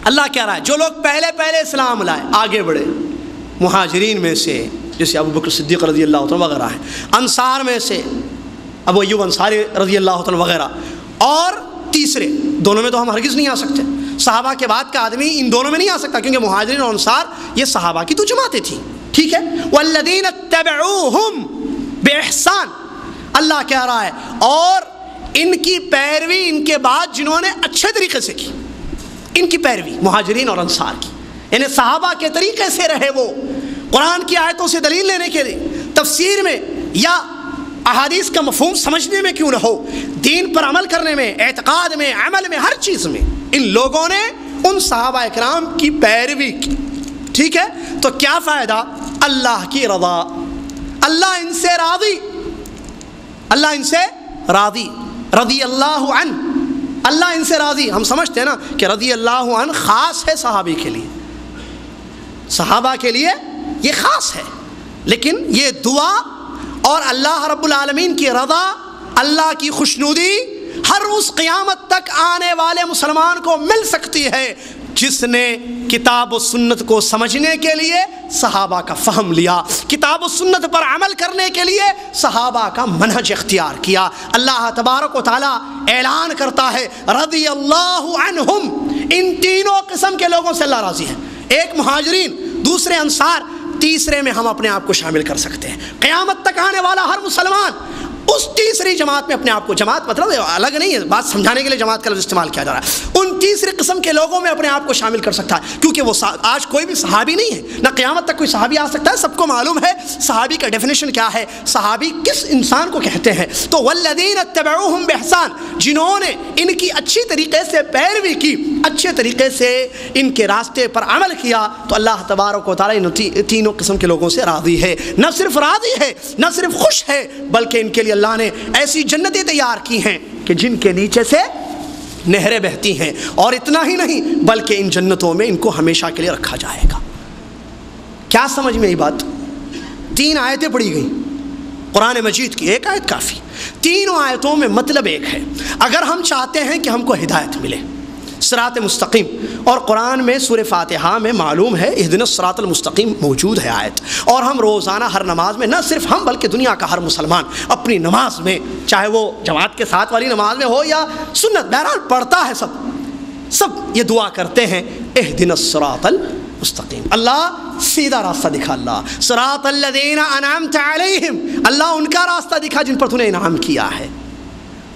اللہ کہہ رہا ہے جو لوگ پہلے اسلام لائے، آگے بڑھے، مہاجرین میں سے جیسے ابو بکر صدیق رضی اللہ عنہ وغیرہ ہیں، انصار میں سے ابو ایوب انصاری رضی اللہ عنہ وغیرہ، اور تیسرے دونوں میں تو ہم ہرگز نہیں آ سکتے، صحابہ کے بعد کا آدمی ان دونوں میں نہیں آ سکتا، کیونکہ مہاجرین اور انصار یہ صحابہ کی تو جماعتیں تھیں، ٹھیک ہے۔ والذین اتبعوہم بإحسان، اللہ کہہ رہا ہے اور ان کی پیروی ان کے بعد جنہوں نے اچھے طریقے سے کی، ان کی پیروی مہاجرین اور انصار کی، یعنی صحابہ کے طریقے سے رہے وہ، قرآن کی آیتوں سے دلیل لینے کے لیے، تفسیر میں یا احادیث کا مفہوم سمجھنے میں کیوں نہ ہو، دین پر عمل کرنے میں، اعتقاد میں، عمل میں، ہر چیز میں ان لوگوں نے ان صحابہ اکرام کی پیروی کی، ٹھیک ہے۔ تو کیا فائدہ؟ اللہ کی رضا، اللہ ان سے راضی، اللہ ان سے راضی، رضی اللہ عنہ، اللہ ان سے راضی۔ ہم سمجھتے ہیں نا کہ رضی اللہ عنہ خاص ہے صحابی کے لیے، صحابہ کے لیے یہ خاص ہے، لیکن یہ دعا اور اللہ رب العالمین کی رضا، اللہ کی خوشنودی ہر اس قیامت تک آنے والے مسلمان کو مل سکتی ہے جس نے کتاب و سنت کو سمجھنے کے لیے صحابہ کا فہم لیا، کتاب و سنت پر عمل کرنے کے لیے صحابہ کا منہج اختیار کیا۔ اللہ تبارک و تعالیٰ اعلان کرتا ہے رضی اللہ عنہم، ان تینوں قسم کے لوگوں سے اللہ راضی ہے، ایک مہاجرین، دوسرے انصار، تیسرے میں ہم اپنے آپ کو شامل کر سکتے ہیں۔ قیامت تک آنے والا ہر مسلمان اس تیسری جماعت میں اپنے آپ کو، جماعت مطلب الگ نہیں ہے، بات سمجھانے کے لیے جماعت کا لفظ استعمال کیا جا رہا ہے، ان تیسری قسم کے لوگوں میں اپنے آپ کو شامل کر سکتا ہے، کیونکہ وہ آج کوئی بھی صحابی نہیں ہے، نہ قیامت تک کوئی صحابی آ سکتا ہے۔ سب کو معلوم ہے صحابی کا ڈیفینیشن کیا ہے، صحابی کس انسان کو کہتے ہیں۔ تو والذین اتبعوہم بإحسان، جنہوں نے ان کی اچھی طریقے سے پیروی کی، اچھے طریقے سے ان کے راستے پر عمل کیا، تو اللہ تبارک و تعالیٰ ان تینوں قسم کے لوگوں سے راضی ہے، نہ صرف راضی ہے، نہ صرف خوش ہے، بلکہ ان کے لیے اللہ نے ایسی جنتیں تیار کی ہیں کہ جن کے نیچے سے نہریں بہتی ہیں، اور اتنا ہی نہیں بلکہ ان جنتوں میں ان کو ہمیشہ کے لیے رکھا جائے گا۔ کیا سمجھ میں آئی بات؟ 3 آیتیں پڑھی گئیں قرآن مجید کی، ایک آیت کافی، تینوں آیتوں میں مطلب ایک ہے۔ اگر ہم چاہتے ہیں کہ ہم کو ہدایت ملے، صراط مستقیم، اور قرآن میں سورہ فاتحہ میں معلوم ہے اہدنا الصراط المستقیم موجود ہے آیت، اور ہم روزانہ ہر نماز میں، نہ صرف ہم بلکہ دنیا کا ہر مسلمان اپنی نماز میں، چاہے وہ جماعت کے ساتھ والی نماز میں ہو یا سنت، بہرحال پڑھتا ہے، سب یہ دعا کرتے ہیں اہدنا الصراط المستقیم، اللہ سیدھا راستہ دکھا، اللہ صراط الذین انعمت علیہم، اللہ ان کا راستہ دکھا جن پر تو نے انعام کیا ہے،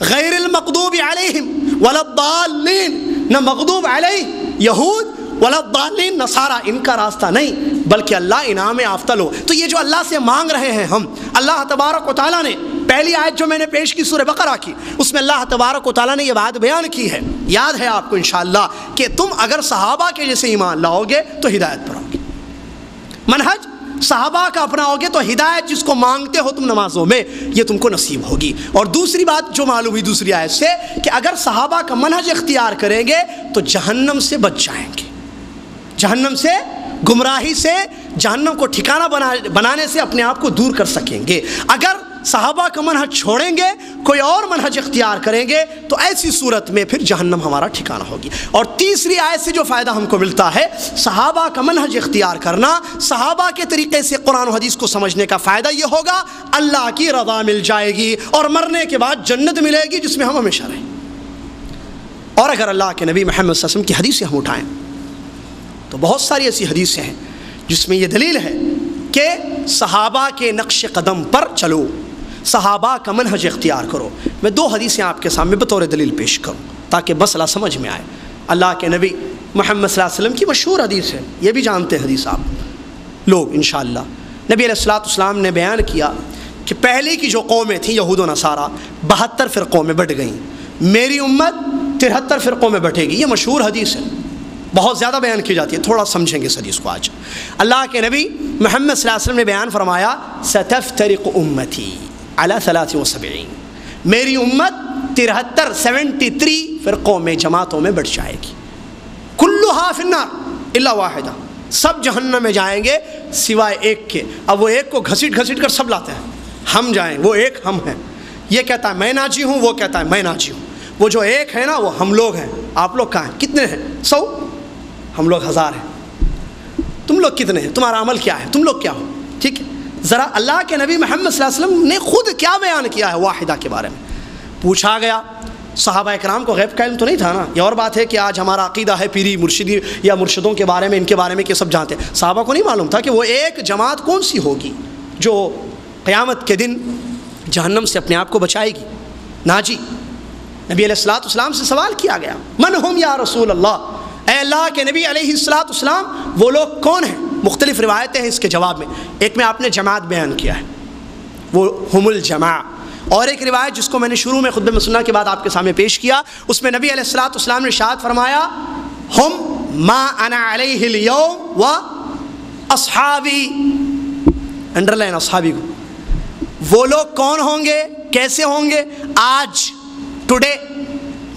غیر المغضوب علیہم ولا الضالین، نہ مغضوب علیہ یہود ولا الضالین نصارہ، ان کا راستہ نہیں، بلکہ اللہ انعام یافتہ لو۔ تو یہ جو اللہ سے مانگ رہے ہیں ہم، اللہ تبارک و تعالیٰ نے پہلی آیت جو میں نے پیش کی سورہ بقرہ کی، اس میں اللہ تبارک و تعالیٰ نے یہ بات بیان کی ہے، یاد ہے آپ کو انشاءاللہ، کہ تم اگر صحابہ کے جیسے ایمان لاؤ گے تو ہدایت پر ہوگے، منہج صحابہ کا اپناؤ گے تو ہدایت جس کو مانگتے ہو تم نمازوں میں یہ تم کو نصیب ہوگی۔ اور دوسری بات جو معلوم ہوئی دوسری آیت سے کہ اگر صحابہ کا منہج اختیار کریں گے تو جہنم سے بچ جائیں گے، جہنم سے، گمراہی سے، جہنم کو ٹھکانہ بنانے سے اپنے آپ کو دور کر سکیں گے۔ اگر صحابہ کا منہج چھوڑیں گے، کوئی اور منہج اختیار کریں گے تو ایسی صورت میں پھر جہنم ہمارا ٹھکانہ ہوگی۔ اور تیسری آیت سے جو فائدہ ہم کو ملتا ہے، صحابہ کا منہج اختیار کرنا، صحابہ کے طریقے سے قرآن و حدیث کو سمجھنے کا فائدہ یہ ہوگا اللہ کی رضا مل جائے گی، اور مرنے کے بعد جنت ملے گی جس میں ہم ہمیشہ رہیں۔ اور اگر اللہ کے نبی محمد صلی اللہ علیہ وسلم کی حدیثیں ہم اٹھائیں تو بہت ساری ایسی حدیثیں ہیں جس میں یہ دلیل ہے کہ صحابہ کے نقش قدم پر چلو، صحابہ کا منہج اختیار کرو۔ میں 2 حدیثیں آپ کے سامنے بطور دلیل پیش کروں تاکہ مسئلہ سمجھ میں آئے۔ اللہ کے نبی محمد صلی اللہ علیہ وسلم کی مشہور حدیث ہے، یہ بھی جانتے ہیں حدیث آپ لوگ انشاءاللہ۔ نبی علیہ السلام نے بیان کیا کہ پہلے کی جو قومیں تھیں یہود و نصارہ 72 فرقوں میں بٹ گئیں، میری امت 73 فرقوں میں بٹے گی، یہ مشہور حدیث ہے، بہت زیادہ بیان کی جاتی ہے، تھوڑا سمجھیں گے اس حدیث کو آج۔ اللہ کے نبی محمد صلی اللہ علیہ وسلم نے بیان فرمایا ستفترق امتی علی 73، میری امت 73 فرقوں میں، جماعتوں میں بٹ جائے گی، کلھا فی النار الا واحدہ، سب جہنم میں جائیں گے سوائے ایک کے۔ اب وہ ایک کو گھسیٹ کر سب لاتے ہیں، ہم جائیں، وہ ایک ہم ہیں، یہ کہتا ہے میں ناجی ہوں، وہ کہتا ہے میں ناجی ہوں، وہ جو ایک ہے نا وہ ہم لوگ ہیں۔ آپ لوگ کہاں ہیں؟ کتنے ہیں؟ 100، ہم لوگ 1000 ہیں، تم لوگ کتنے ہیں؟ تمہارا عمل کیا ہے؟ تم لوگ کیا ہو؟ ٹھیک ہے، ذرا اللہ کے نبی محمد صلی اللہ علیہ وسلم نے خود کیا بیان کیا ہے واحدہ کے بارے میں. پوچھا گیا. صحابہ اکرام کو غیب کا علم تو نہیں تھا نا. یہ اور بات ہے کہ آج ہمارا عقیدہ ہے پیری مرشدی یا مرشدوں کے بارے میں، ان کے بارے میں کہ سب جانتے ہیں. صحابہ کو نہیں معلوم تھا کہ وہ ایک جماعت کون سی ہوگی جو قیامت کے دن جہنم سے اپنے آپ کو بچائے گی. ناجی نبی علیہ الصلوۃ والسلام سے سوال کیا گیا، من ہم یا رسول اللہ، اے اللہ کے نبی علیہ الصلوۃ والسلام وہ لوگ کون ہیں؟ مختلف روایتیں ہیں اس کے جواب میں. ایک میں آپ نے جماعت بیان کیا ہے، وہ ہم الجماع. اور ایک روایت جس کو میں نے شروع میں خطبہ مسنہ کے بعد آپ کے سامنے پیش کیا، اس میں نبی علیہ الصلوۃ والسلام نے ارشاد فرمایا ہم ما انا علیہ اليوم و اصحابی، انڈرلائن اصحابی کو. وہ لوگ کون ہوں گے، کیسے ہوں گے؟ آج ٹوڈے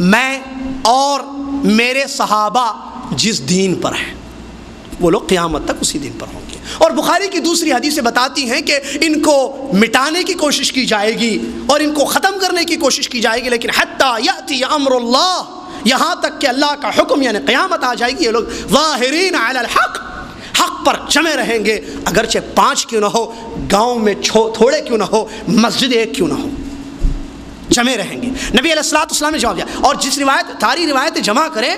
میں اور میرے صحابہ جس دین پر ہیں وہ لوگ قیامت تک اسی دین پر ہوں گے. اور بخاری کی دوسری حدیثیں بتاتی ہیں کہ ان کو مٹانے کی کوشش کی جائے گی اور ان کو ختم کرنے کی کوشش کی جائے گی، لیکن حتی یأتی امر اللہ، یہاں تک کہ اللہ کا حکم یعنی قیامت آ جائے گی. یہ لوگ ظاہرین علی الحق، حق پر جمے رہیں گے، اگرچہ 5 کیوں نہ ہو، گاؤں میں تھوڑے کیوں نہ ہو، مسجد ایک کیوں نہ ہو، جمے رہیں گے. نبی علیہ الصلوۃ والسلام نے جواب دیا. اور جس روایت ساری روایتیں جمع کریں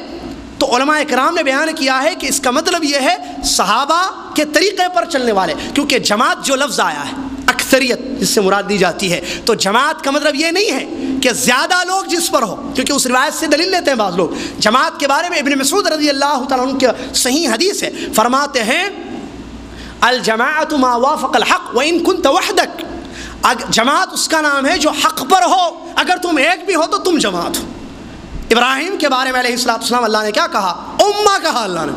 تو علماء کرام نے بیان کیا ہے کہ اس کا مطلب یہ ہے صحابہ کے طریقے پر چلنے والے، کیونکہ جماعت جو لفظ آیا ہے اکثریت جس سے مراد دی جاتی ہے، تو جماعت کا مطلب یہ نہیں ہے کہ زیادہ لوگ جس پر ہو، کیونکہ اس روایت سے دلیل لیتے ہیں بعض لوگ. جماعت کے بارے میں ابن مسعود رضی اللہ تعالیٰ عنہ کی صحیح حدیث ہے، فرماتے ہیں الجماعت ما وافق الحق وان كنت وحدك. جماعت اس کا نام ہے جو حق پر ہو، اگر تم ایک بھی ہو تو تم جماعت ہو. ابراہیم کے بارے میں علیہ الصلوۃ والسلام اللہ نے کیا کہا؟ امہ کہا اللہ نے.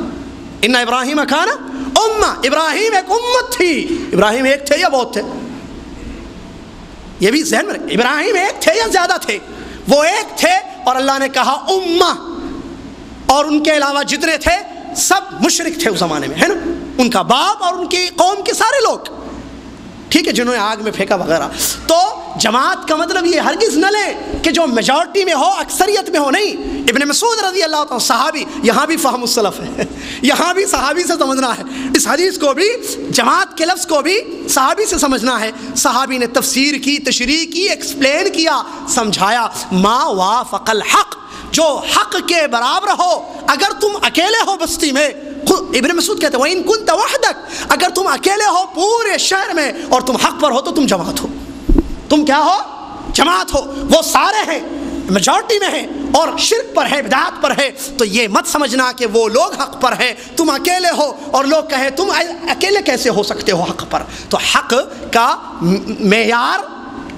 ان ابراہیم کان امہ، ابراہیم ایک امت تھی. ابراہیم ایک تھے یا بہت تھے؟ یہ بھی ذہن میں رکھیں، ابراہیم ایک تھے یا زیادہ تھے؟ وہ ایک تھے، اور اللہ نے کہا امہ، اور ان کے علاوہ جتنے تھے سب مشرک تھے اس زمانے میں، ہے نا، ان کا باپ اور ان کی قوم کے سارے لوگ، ٹھیک ہے، جنہوں نے آگ میں پھینکا وغیرہ. تو جماعت کا مطلب یہ ہرگز نہ لیں کہ جو میجورٹی میں ہو، اکثریت میں ہو، نہیں. ابن مسعود رضی اللہ تعالیٰ صحابی، یہاں بھی فہم السلف ہے، یہاں بھی صحابی سے سمجھنا ہے. اس حدیث کو بھی، جماعت کے لفظ کو بھی صحابی سے سمجھنا ہے. صحابی نے تفسیر کی، تشریح کی، ایکسپلین کیا، سمجھایا. ما وافق الحق، جو حق کے برابر ہو. اگر تم اکیلے ہو بستی میں، ابن مسعود کہتے ہیں وَإِن كُنْتَ وَحْدَكَ، اگر تم اکیلے ہو پورے شہر میں اور تم حق پر ہو تو تم جماعت ہو. تم کیا ہو؟ جماعت ہو. وہ سارے ہیں، میجورٹی میں ہیں اور شرک پر ہے، بدعات پر ہے. تو یہ مت سمجھنا کہ وہ لوگ حق پر ہیں، تم اکیلے ہو. اور لوگ کہیں تم اکیلے کیسے ہو سکتے ہو حق پر؟ تو حق کا معیار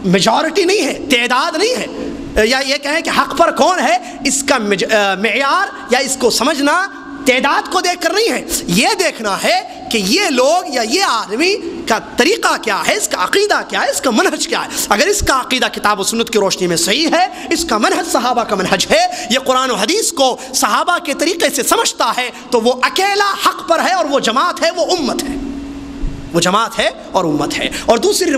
میجورٹی نہیں ہے، تعداد نہیں ہے. یا یہ کہیں کہ حق پر کون ہے، اس کا معیار یا اس کو سمجھنا تعداد کو دیکھ کر نہیں ہے. یہ دیکھنا ہے کہ یہ لوگ یا یہ آدمی کا طریقہ کیا ہے، اس کا عقیدہ کیا ہے، اس کا منہج کیا ہے. اگر اس کا عقیدہ کتاب و سنت کی روشنی میں صحیح ہے، اس کا منہج صحابہ کا منہج ہے، یہ قرآن و حدیث کو صحابہ کے طریقے سے سمجھتا ہے، تو وہ اکیلا حق پر ہے اور وہ جماعت ہے، وہ امت ہے، وہ جماعت ہے اور امت ہے. اور دوسری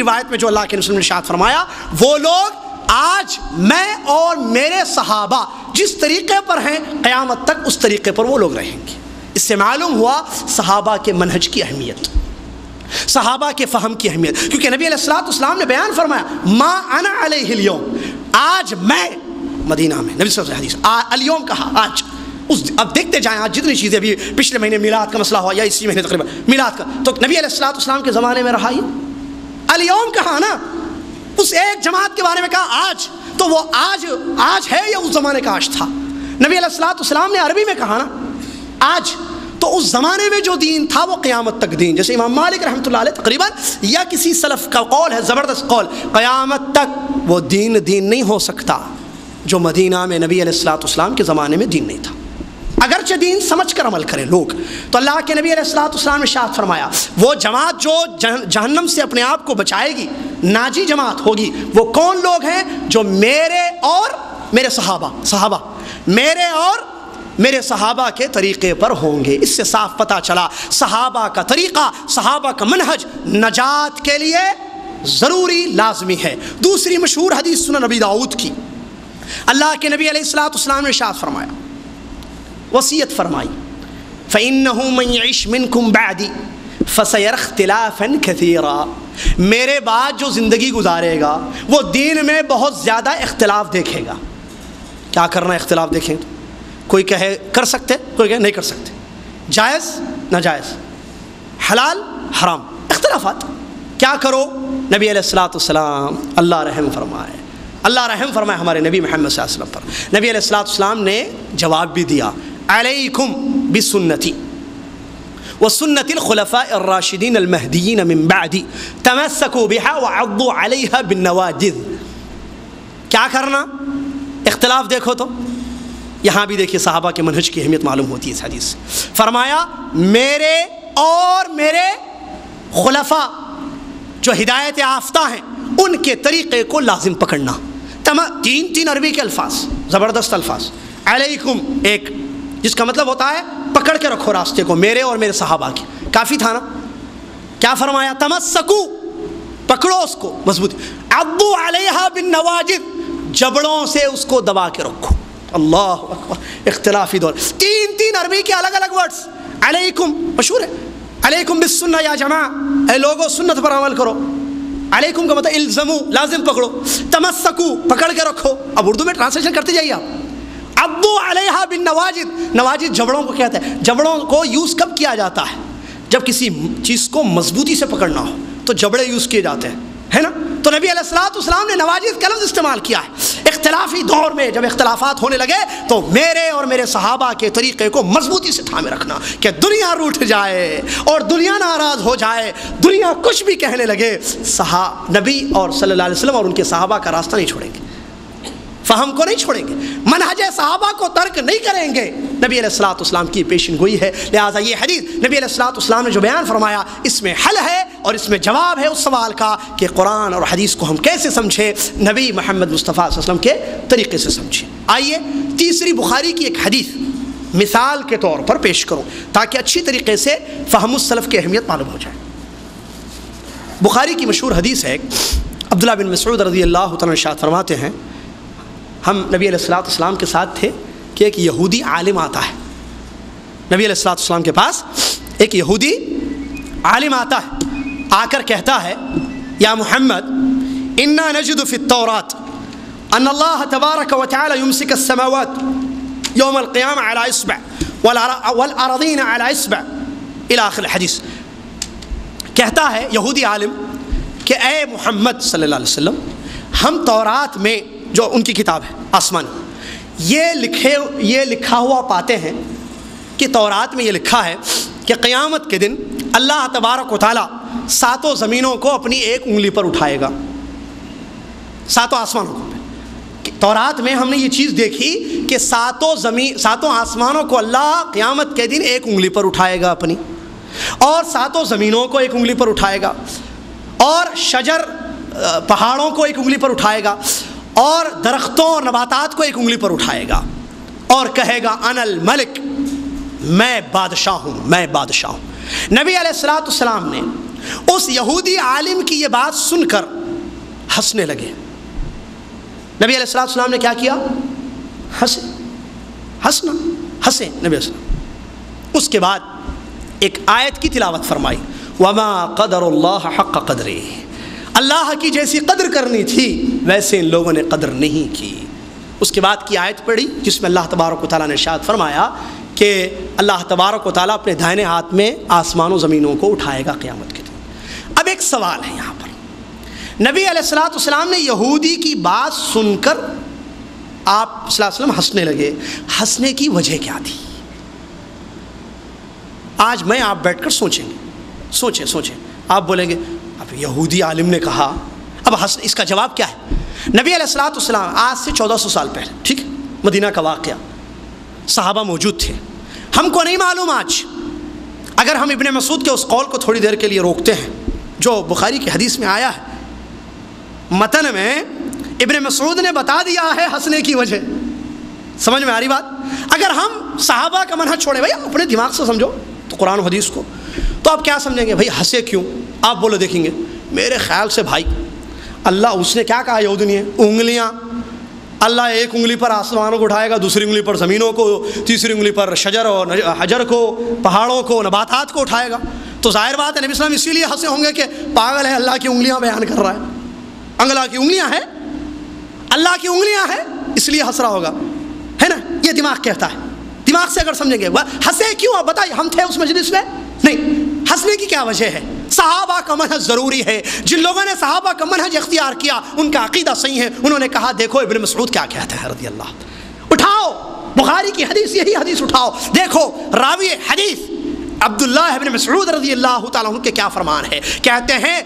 روایت میں جو اللہ کے رسول نے ارشاد فرمایا، وہ لوگ آج میں اور میرے صحابہ جس طریقے پر ہیں قیامت تک اس طریقے پر وہ لوگ رہیں گے. اس سے معلوم ہوا صحابہ کے منہج کی اہمیت، صحابہ کے فہم کی اہمیت. کیونکہ نبی علیہ الصلوۃ والسلام نے بیان فرمایا ما انا علیہ اليوم، آج میں مدینہ میں، نبی صلی اللہ علیہ وسلم اليوم کہا آج. اب دیکھتے جائیں آج جتنی چیزیں بھی، پچھلے مہینے میلاد کا مسئلہ ہوا یا اسی مہینے تقریباً میلاد کا، تو نبی علیہ الصلوۃ والسلام کے زمانے میں رہا یہ اليوم کہا نا. اس ایک جماعت کے بارے میں کہا آج، تو وہ آج ہے یا اس زمانے کا آج تھا؟ نبی علیہ الصلوۃ والسلام نے عربی میں کہا نا آج، تو اس زمانے میں جو دین تھا وہ قیامت تک دین. جیسے امام مالک رحمۃ اللہ علیہ تقریباً یا کسی سلف کا قول ہے، زبردست قول، قیامت تک وہ دین نہیں ہو سکتا جو مدینہ میں نبی علیہ الصلوۃ والسلام کے زمانے میں دین نہیں تھا. اگرچہ دین سمجھ کر عمل کریں لوگ. تو اللہ کے نبی علیہ الصلوۃ والسلام نے ارشاد فرمایا وہ جماعت جو جہنم سے اپنے آپ کو بچائے گی، ناجی جماعت ہوگی، وہ کون لوگ ہیں؟ جو میرے اور میرے صحابہ میرے اور میرے صحابہ کے طریقے پر ہوں گے. اس سے صاف پتہ چلا صحابہ کا طریقہ، صحابہ کا منہج نجات کے لیے ضروری لازمی ہے. دوسری مشہور حدیث سنن نبی داؤد کی، اللہ کے نبی علیہ الصلوۃ والسلام نے ارشاد فرمایا، وصیت فرمائی، فَإِنَّهُ مَن يَعِشْ مِنْكُمْ بَعْدِي فَسَيَرَ اخْتِلَافًا كَثِيرًا، میرے بعد جو زندگی گزارے گا وہ دین میں بہت زیادہ اختلاف دیکھے گا۔ کیا کرنا ہے اختلاف دیکھیں؟ کوئی کہے کر سکتے، کوئی کہے نہیں کر سکتے، جائز ناجائز، حلال حرام، اختلافات۔ کیا کرو؟ نبی علیہ السلام اللہ رحم فرمائے، اللہ رحم فرمائے ہمارے نبی محمد صلی اللہ علیہ وسلم پر۔ نبی علیہ السلام نے جواب بھی دیا، علیکم بسنتی وسنت الخلفاء الراشدین المہدیین من بعدی تمسکوا بها وعضوا علیہا بالنواجذ۔ کیا کرنا؟ اختلاف دیکھو تو یہاں بھی دیکھیے صحابہ کے منہج کی اہمیت معلوم ہوتی ہے اس حدیث سے۔ فرمایا میرے اور میرے خلفاء جو ہدایت یافتہ ہیں ان کے طریقے کو لازم پکڑنا۔ تین عربی کے الفاظ، زبردست الفاظ۔ علیکم ایک، جس کا مطلب ہوتا ہے پکڑ کے رکھو راستے کو، میرے اور میرے صحابہ کے۔ کافی تھا نا؟ کیا فرمایا؟ تمسکو، پکڑو اس کو مضبوط، عضوا علیہا بالنواجذ، جبڑوں سے اس کو دبا کے رکھو۔ اللہ اکبر، اختلافی دور، تین عربی کے الگ الگ ورڈز۔ علیکم مشہور ہے، علیکم بالسنہ یا جماعہ، اے لوگو سنت پر عمل کرو۔ علیکم کا مطلب الزمو، لازم پکڑو۔ تمسکو، پکڑ کے رکھو۔ اب اردو میں ٹرانسلیشن کرتے جائیے آپ۔ عضوا علیہا بالنواجذ، نواجذ جبڑوں کو کہتے ہیں۔ جبڑوں کو یوز کب کیا جاتا ہے؟ جب کسی چیز کو مضبوطی سے پکڑنا ہو تو جبڑے یوز کیے جاتے ہیں، ہے نا؟ تو نبی علیہ السلام نے نواجذ کا لفظ استعمال کیا ہے۔ اختلافی دور میں جب اختلافات ہونے لگے تو میرے اور میرے صحابہ کے طریقے کو مضبوطی سے تھامے رکھنا کہ دنیا روٹھ جائے اور دنیا ناراض ہو جائے، دنیا کچھ بھی کہنے لگے، نبی اور صلی اللہ علیہ وسلم اور ان کے صحابہ کا راستہ نہیں چھوڑیں گے، فہم کو نہیں چھوڑیں گے، منہج صحابہ کو ترک نہیں کریں گے۔ نبی علیہ السلام کی پیشن گوئی ہے، لہٰذا یہ حدیث نبی علیہ السلام نے جو بیان فرمایا اس میں حل ہے اور اس میں جواب ہے اس سوال کا کہ قرآن اور حدیث کو ہم کیسے سمجھیں، نبی محمد مصطفیٰ صلی اللہ علیہ وسلم کے طریقے سے سمجھیں۔ آئیے تیسری بخاری کی ایک حدیث مثال کے طور پر پیش کروں تاکہ اچھی طریقے سے فہم السلف کی اہمیت معلوم ہو جائے۔ بخاری کی مشہور حدیث ہے، عبداللہ بن مسعود رضی اللہ تعالیٰ ارشاد فرماتے ہیں، ہم نبی علیہ السلام کے ساتھ تھے کہ ایک یہودی عالم آتا ہے۔ نبی علیہ السلام کے پاس ایک یہودی عالم آتا ہے، آ کر کہتا ہے، یا محمد انا نجد فی التورات ان اللہ تبارک و تعالی یمسک السماوات یوم القیامہ علی اصبع والارضین علی اصبع الی آخر الحدیث۔ کہتا ہے یہودی عالم کہ اے محمد صلی اللہ علیہ وسلم، ہم تورات میں جو ان کی کتاب ہے آسمان، یہ لکھا ہوا پاتے ہیں کہ تورات میں یہ لکھا ہے کہ قیامت کے دن اللہ تبارک و تعالیٰ ساتوں زمینوں کو اپنی ایک انگلی پر اٹھائے گا، ساتوں آسمانوں کو۔ تورات میں ہم نے یہ چیز دیکھی کہ ساتوں آسمانوں کو اللہ قیامت کے دن ایک انگلی پر اٹھائے گا اپنی، اور ساتوں زمینوں کو ایک انگلی پر اٹھائے گا، اور شجر پہاڑوں کو ایک انگلی پر اٹھائے گا، اور درختوں اور نباتات کو ایک انگلی پر اٹھائے گا، اور کہے گا انا الملک، میں بادشاہ ہوں، میں بادشاہ ہوں۔ نبی علیہ السلام نے اس یہودی عالم کی یہ بات سن کر ہنسنے لگے۔ نبی علیہ السلام نے کیا کیا؟ ہنسے، ہنسے نبی علیہ السلام۔ اس کے بعد ایک آیت کی تلاوت فرمائی، وما قدر اللہ حق قدرہ، اللہ کی جیسی قدر کرنی تھی ویسے ان لوگوں نے قدر نہیں کی۔ اس کے بعد کی آیت پڑھی جس میں اللہ تبارک و تعالیٰ نے ارشاد فرمایا کہ اللہ تبارک و تعالیٰ اپنے دائنے ہاتھ میں آسمان و زمینوں کو اٹھائے گا قیامت کے دن۔ اب ایک سوال ہے یہاں پر، نبی علیہ السلام نے یہودی کی بات سن کر آپ صلی اللہ علیہ وسلم ہنسنے لگے، ہنسنے کی وجہ کیا تھی؟ آج میں آپ بیٹھ کر سوچیں گے، سوچیں، آپ بولیں گے اب یہودی عالم نے کہا، اب اس کا جواب کیا ہے؟ نبی علیہ السلام آج سے 1400 سال پہلے، ٹھیک ہے، مدینہ کا واقعہ، صحابہ موجود تھے، ہم کو نہیں معلوم آج۔ اگر ہم ابن مسعود کے اس قول کو تھوڑی دیر کے لیے روکتے ہیں جو بخاری کی حدیث میں آیا ہے، متن میں ابن مسعود نے بتا دیا ہے ہنسنے کی وجہ، سمجھ میں آ رہی بات؟ اگر ہم صحابہ کا منہج چھوڑیں، بھائی اپنے دماغ سے سمجھو تو قرآن و حدیث کو، تو آپ کیا سمجھیں گے؟ بھائی ہنسے کیوں؟ آپ بولو دیکھیں گے میرے خیال سے بھائی اللہ اس نے کیا کہا یہودی نے؟ انگلیاں، اللہ ایک انگلی پر آسمانوں کو اٹھائے گا، دوسری انگلی پر زمینوں کو، تیسری انگلی پر شجر اور حجر کو، پہاڑوں کو، نباتات کو اٹھائے گا۔ تو ظاہر بات ہے نبی صلی اللہ علیہ وسلم اسی لیے ہنسے ہوں گے کہ پاگل ہے، اللہ کی انگلیاں بیان کر رہا ہے، اللہ کی انگلیاں ہیں، اللہ کی انگلیاں ہیں، اس لیے ہنس رہا ہوگا، ہے نا؟ یہ دماغ کہتا ہے، دماغ سے اگر سمجھیں گے ہنسے کیوں؟ آپ بتائیے، ہم تھے اس مجلس میں؟ نہیں، ہنسنے کی کیا وجہ ہے؟ صحابہ کا منہج ضروری ہے. جن لوگوں نے صحابہ کا منہج اختیار کیا ان کا عقیدہ صحیح ہے. انہوں نے کہا دیکھو ابن مسعود کیا کہتے ہیں رضی اللہ، اٹھاؤ بخاری کی حدیث، یہی حدیث اٹھاؤ، دیکھو راوی حدیث عبداللہ ابن مسعود رضی اللہ تعالیٰ عنہ کے کیا فرمان ہے. کہتے ہیں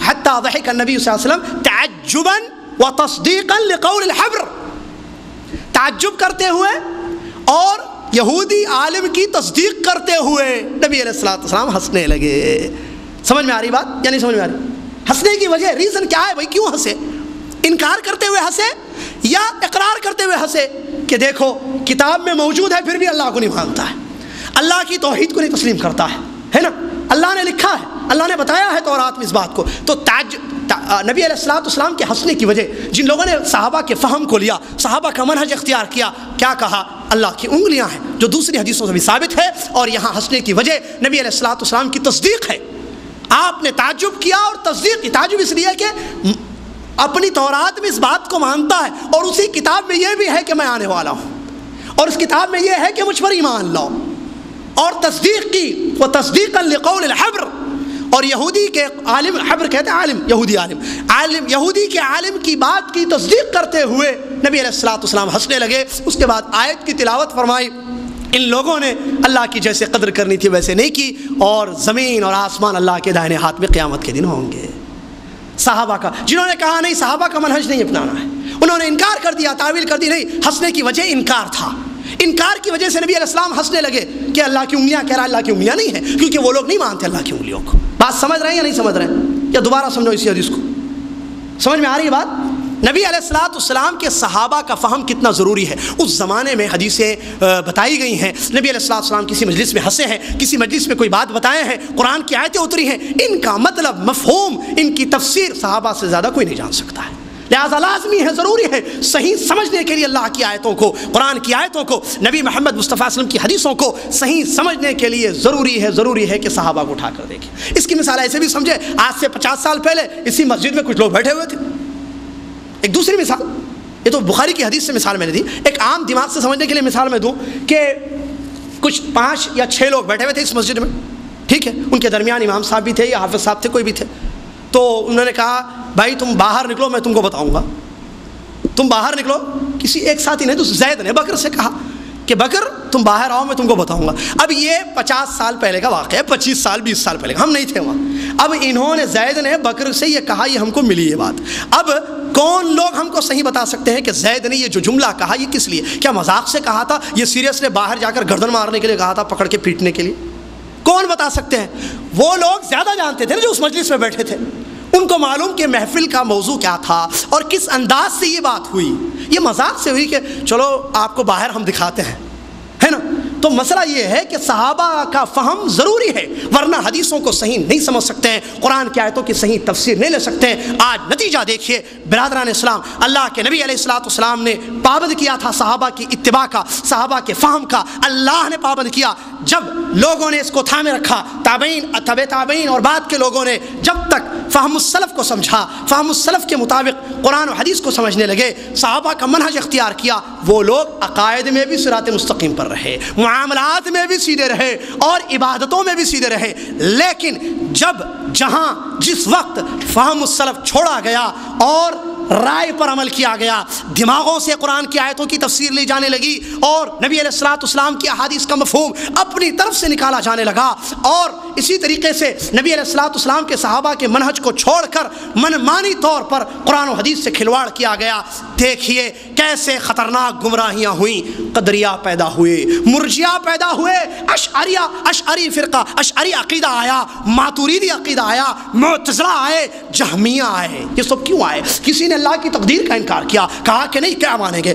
حتی ضحک النبی صلی اللہ علیہ وسلم تعجبا وتصدیقا لقول الحبر، تعجب کرتے ہوئے اور یہودی عالم کی تصدیق کرتے ہوئے نبی علیہ السلام ہنسنے لگے. سمجھ میں آ رہی بات یا نہیں سمجھ میں آ رہی؟ ہنسنے کی وجہ ریزن کیا ہے بھائی؟ کیوں ہنسے؟ انکار کرتے ہوئے ہنسے یا اقرار کرتے ہوئے ہنسے کہ دیکھو کتاب میں موجود ہے پھر بھی اللہ کو نہیں مانتا ہے، اللہ کی توحید کو نہیں تسلیم کرتا ہے نا؟ اللہ نے لکھا ہے، اللہ نے بتایا ہے تورات میں اس بات کو. تو نبی علیہ السلام کے ہنسنے کی وجہ، جن لوگوں نے صحابہ کے فہم کو لیا، صحابہ کا منہج اختیار کیا، کیا کہا؟ اللہ کی انگلیاں ہیں، جو دوسری حدیثوں سے بھی ثابت ہے. اور یہاں ہنسنے کی وجہ نبی علیہ السلام کی تصدیق ہے. آپ نے تعجب کیا اور تصدیق کی. تعجب اس لیے کہ اپنی تورات میں اس بات کو مانتا ہے اور اسی کتاب میں یہ بھی ہے کہ میں آنے والا ہوں، اور اس کتاب میں یہ ہے کہ مجھ پر ایمان لاؤ، اور تصدیق کی وہ تصدیقا لقول الحبر. اور یہودی کے عالم، حبر کہتے ہیں عالم، یہودی عالم، یہودی کے عالم کی بات کی تصدیق کرتے ہوئے نبی علیہ السلام ہنسنے لگے. اس کے بعد آیت کی تلاوت فرمائی. ان لوگوں نے اللہ کی جیسے قدر کرنی تھی ویسے نہیں کی، اور زمین اور آسمان اللہ کے دائنے ہاتھ میں قیامت کے دن ہوں گے. صحابہ کا، جنہوں نے کہا نہیں صحابہ کا منہج نہیں اپنانا ہے، انہوں نے انکار کر دیا، تعویل کر دی. نہیں، ہنسنے کی وجہ انکار تھا. انکار کی وجہ سے نبی علیہ السلام ہنسنے لگے کہ اللہ کی انگلیاں، کہہ رہا اللہ کی انگلیاں نہیں ہیں، کیونکہ وہ لوگ نہیں مانتے اللہ کی انگلیوں کو. بات سمجھ رہے ہیں یا نہیں سمجھ رہے ہیں؟ یا دوبارہ سمجھو اسی حدیث کو. سمجھ میں آ رہی ہے بات؟ نبی علیہ السلام کے صحابہ کا فہم کتنا ضروری ہے. اس زمانے میں حدیثیں بتائی گئی ہیں. نبی علیہ السلام کسی مجلس میں ہنسے ہیں، کسی مجلس میں کوئی بات بتائے ہیں، قرآن کی آیتیں اتری ہیں، ان کا مطلب، مفہوم، ان کی تفسیر صحابہ سے زیادہ کوئی نہیں جان سکتا ہے. لہذا لازمی ہے، ضروری ہے صحیح سمجھنے کے لیے اللہ کی آیتوں کو، قرآن کی آیتوں کو، نبی محمد مصطفیٰ صلی اللہ علیہ وسلم کی حدیثوں کو صحیح سمجھنے کے لیے ضروری ہے کہ صحابہ کو اٹھا کر دیکھیں. اس کی مثال ایسے بھی سمجھے، آج سے 50 سال پہلے اسی مسجد میں کچھ لوگ بیٹھے ہوئے تھے. ایک دوسری مثال، یہ تو بخاری کی حدیث سے مثال میں نے دی، ایک عام دماغ سے سمجھنے کے لیے مثال میں دوں کہ کچھ 5 یا 6 لوگ بیٹھے ہوئے تھے اس مسجد میں، ٹھیک ہے؟ ان کے درمیان امام صاحب بھی تھے یا حافظ صاحب تھے، کوئی بھی تھے. تو انہوں نے کہا بھائی تم باہر نکلو، میں تم کو بتاؤں گا. تم باہر نکلو. کسی ایک ساتھی نے، تو زید نے بکر سے کہا کہ بکر تم باہر آؤ، میں تم کو بتاؤں گا. اب یہ 50 سال پہلے کا واقعہ ہے، 25 سال 20 سال پہلے، ہم نہیں تھے وہاں. اب انہوں نے، زید نے بکر سے یہ کہا، یہ ہم کو ملی یہ بات. اب کون لوگ ہم کو صحیح بتا سکتے ہیں کہ زید نے یہ جو جملہ کہا یہ کس لیے؟ کیا مذاق سے کہا تھا؟ یہ سیریس نے باہر جا کر گردن مارنے کے لیے کہا تھا، پکڑ کے پیٹنے کے لیے؟ کون بتا سکتے ہیں؟ وہ لوگ زیادہ جانتے تھے نا جو اس مجلس میں بیٹھے تھے. ان کو معلوم کہ محفل کا موضوع کیا تھا اور کس انداز سے یہ بات ہوئی. یہ مذاق سے ہوئی کہ چلو آپ کو باہر ہم دکھاتے ہیں، ہے نا؟ تو مسئلہ یہ ہے کہ صحابہ کا فہم ضروری ہے، ورنہ حدیثوں کو صحیح نہیں سمجھ سکتے ہیں، قرآن کی آیتوں کی صحیح تفسیر نہیں لے سکتے ہیں. آج نتیجہ دیکھیے برادران اسلام، اللہ کے نبی علیہ السلام نے پابند کیا تھا صحابہ کی اتباع کا، صحابہ کے فہم کا. اللہ نے پابند کیا. جب لوگوں نے اس کو تھامے رکھا، تابعین، تبع تابعین اور بعد کے لوگوں نے جب تک فہم السلف کو سمجھا، فہم السلف کے مطابق قرآن و حدیث کو سمجھنے لگے، صحابہ کا منہج اختیار کیا، وہ لوگ عقائد میں بھی صراط مستقیم پر رہے، معاملات میں بھی سیدھے رہے اور عبادتوں میں بھی سیدھے رہے. لیکن جہاں جس وقت فہم السلف چھوڑا گیا اور رائے پر عمل کیا گیا، دماغوں سے قرآن کی آیتوں کی تفسیر لی جانے لگی اور نبی علیہ السلام کی احادیث کا مفہوم اپنی طرف سے نکالا جانے لگا، اور اسی طریقے سے نبی علیہ السلام کے صحابہ کے منہج کو چھوڑ کر منمانی طور پر قرآن و حدیث سے کھلواڑ کیا گیا. دیکھیے کیسے خطرناک گمراہیاں ہوئیں. قدریہ پیدا ہوئے، مرجیہ پیدا ہوئے، اشعری فرقہ، اشعری عقیدہ آیا، ماتوریدی عقیدہ آیا، معتزلہ آئے، جہمیہ آئے. یہ سب کیوں آئے؟ کسی نے اللہ کی تقدیر کا انکار کیا، کہا کہ نہیں، کیا مانیں گے؟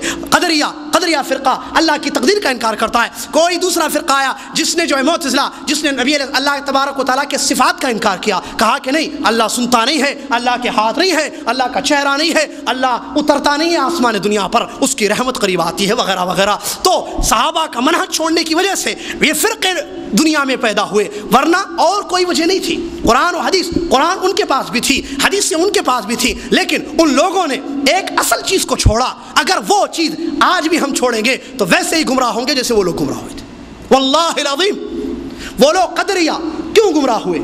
قدریہ فرقہ اللہ کی تقدیر کا انکار کرتا ہے. کوئی دوسرا فرقہ آیا جس نے جو ہے معتزلہ, جس نے نبی اللہ تبارک و تعالیٰ کے صفات کا انکار کیا, کہا کہ نہیں اللہ سنتا نہیں ہے, اللہ کے ہاتھ نہیں ہے, اللہ کا چہرہ نہیں ہے, اللہ اترتا نہیں ہے آسمان دنیا پر, اس کی رحمت قریب آتی ہے وغیرہ وغیرہ. تو صحابہ کا منہج چھوڑنے کی وجہ سے یہ فرقے دنیا میں پیدا ہوئے, ورنہ اور کوئی وجہ نہیں تھی. قرآن و حدیث, قرآن ان کے پاس بھی تھی, حدیثیں ان کے پاس بھی تھی, لیکن ان لوگوں نے ایک اصل چیز کو چھوڑا. اگر وہ چیز آج بھی ہم چھوڑیں گے تو ویسے ہی گمراہ ہوں گے جیسے وہ لوگ گمراہ ہوئے تھے. واللہ العظیم وہ لوگ قدریہ کیوں گمراہ ہوئے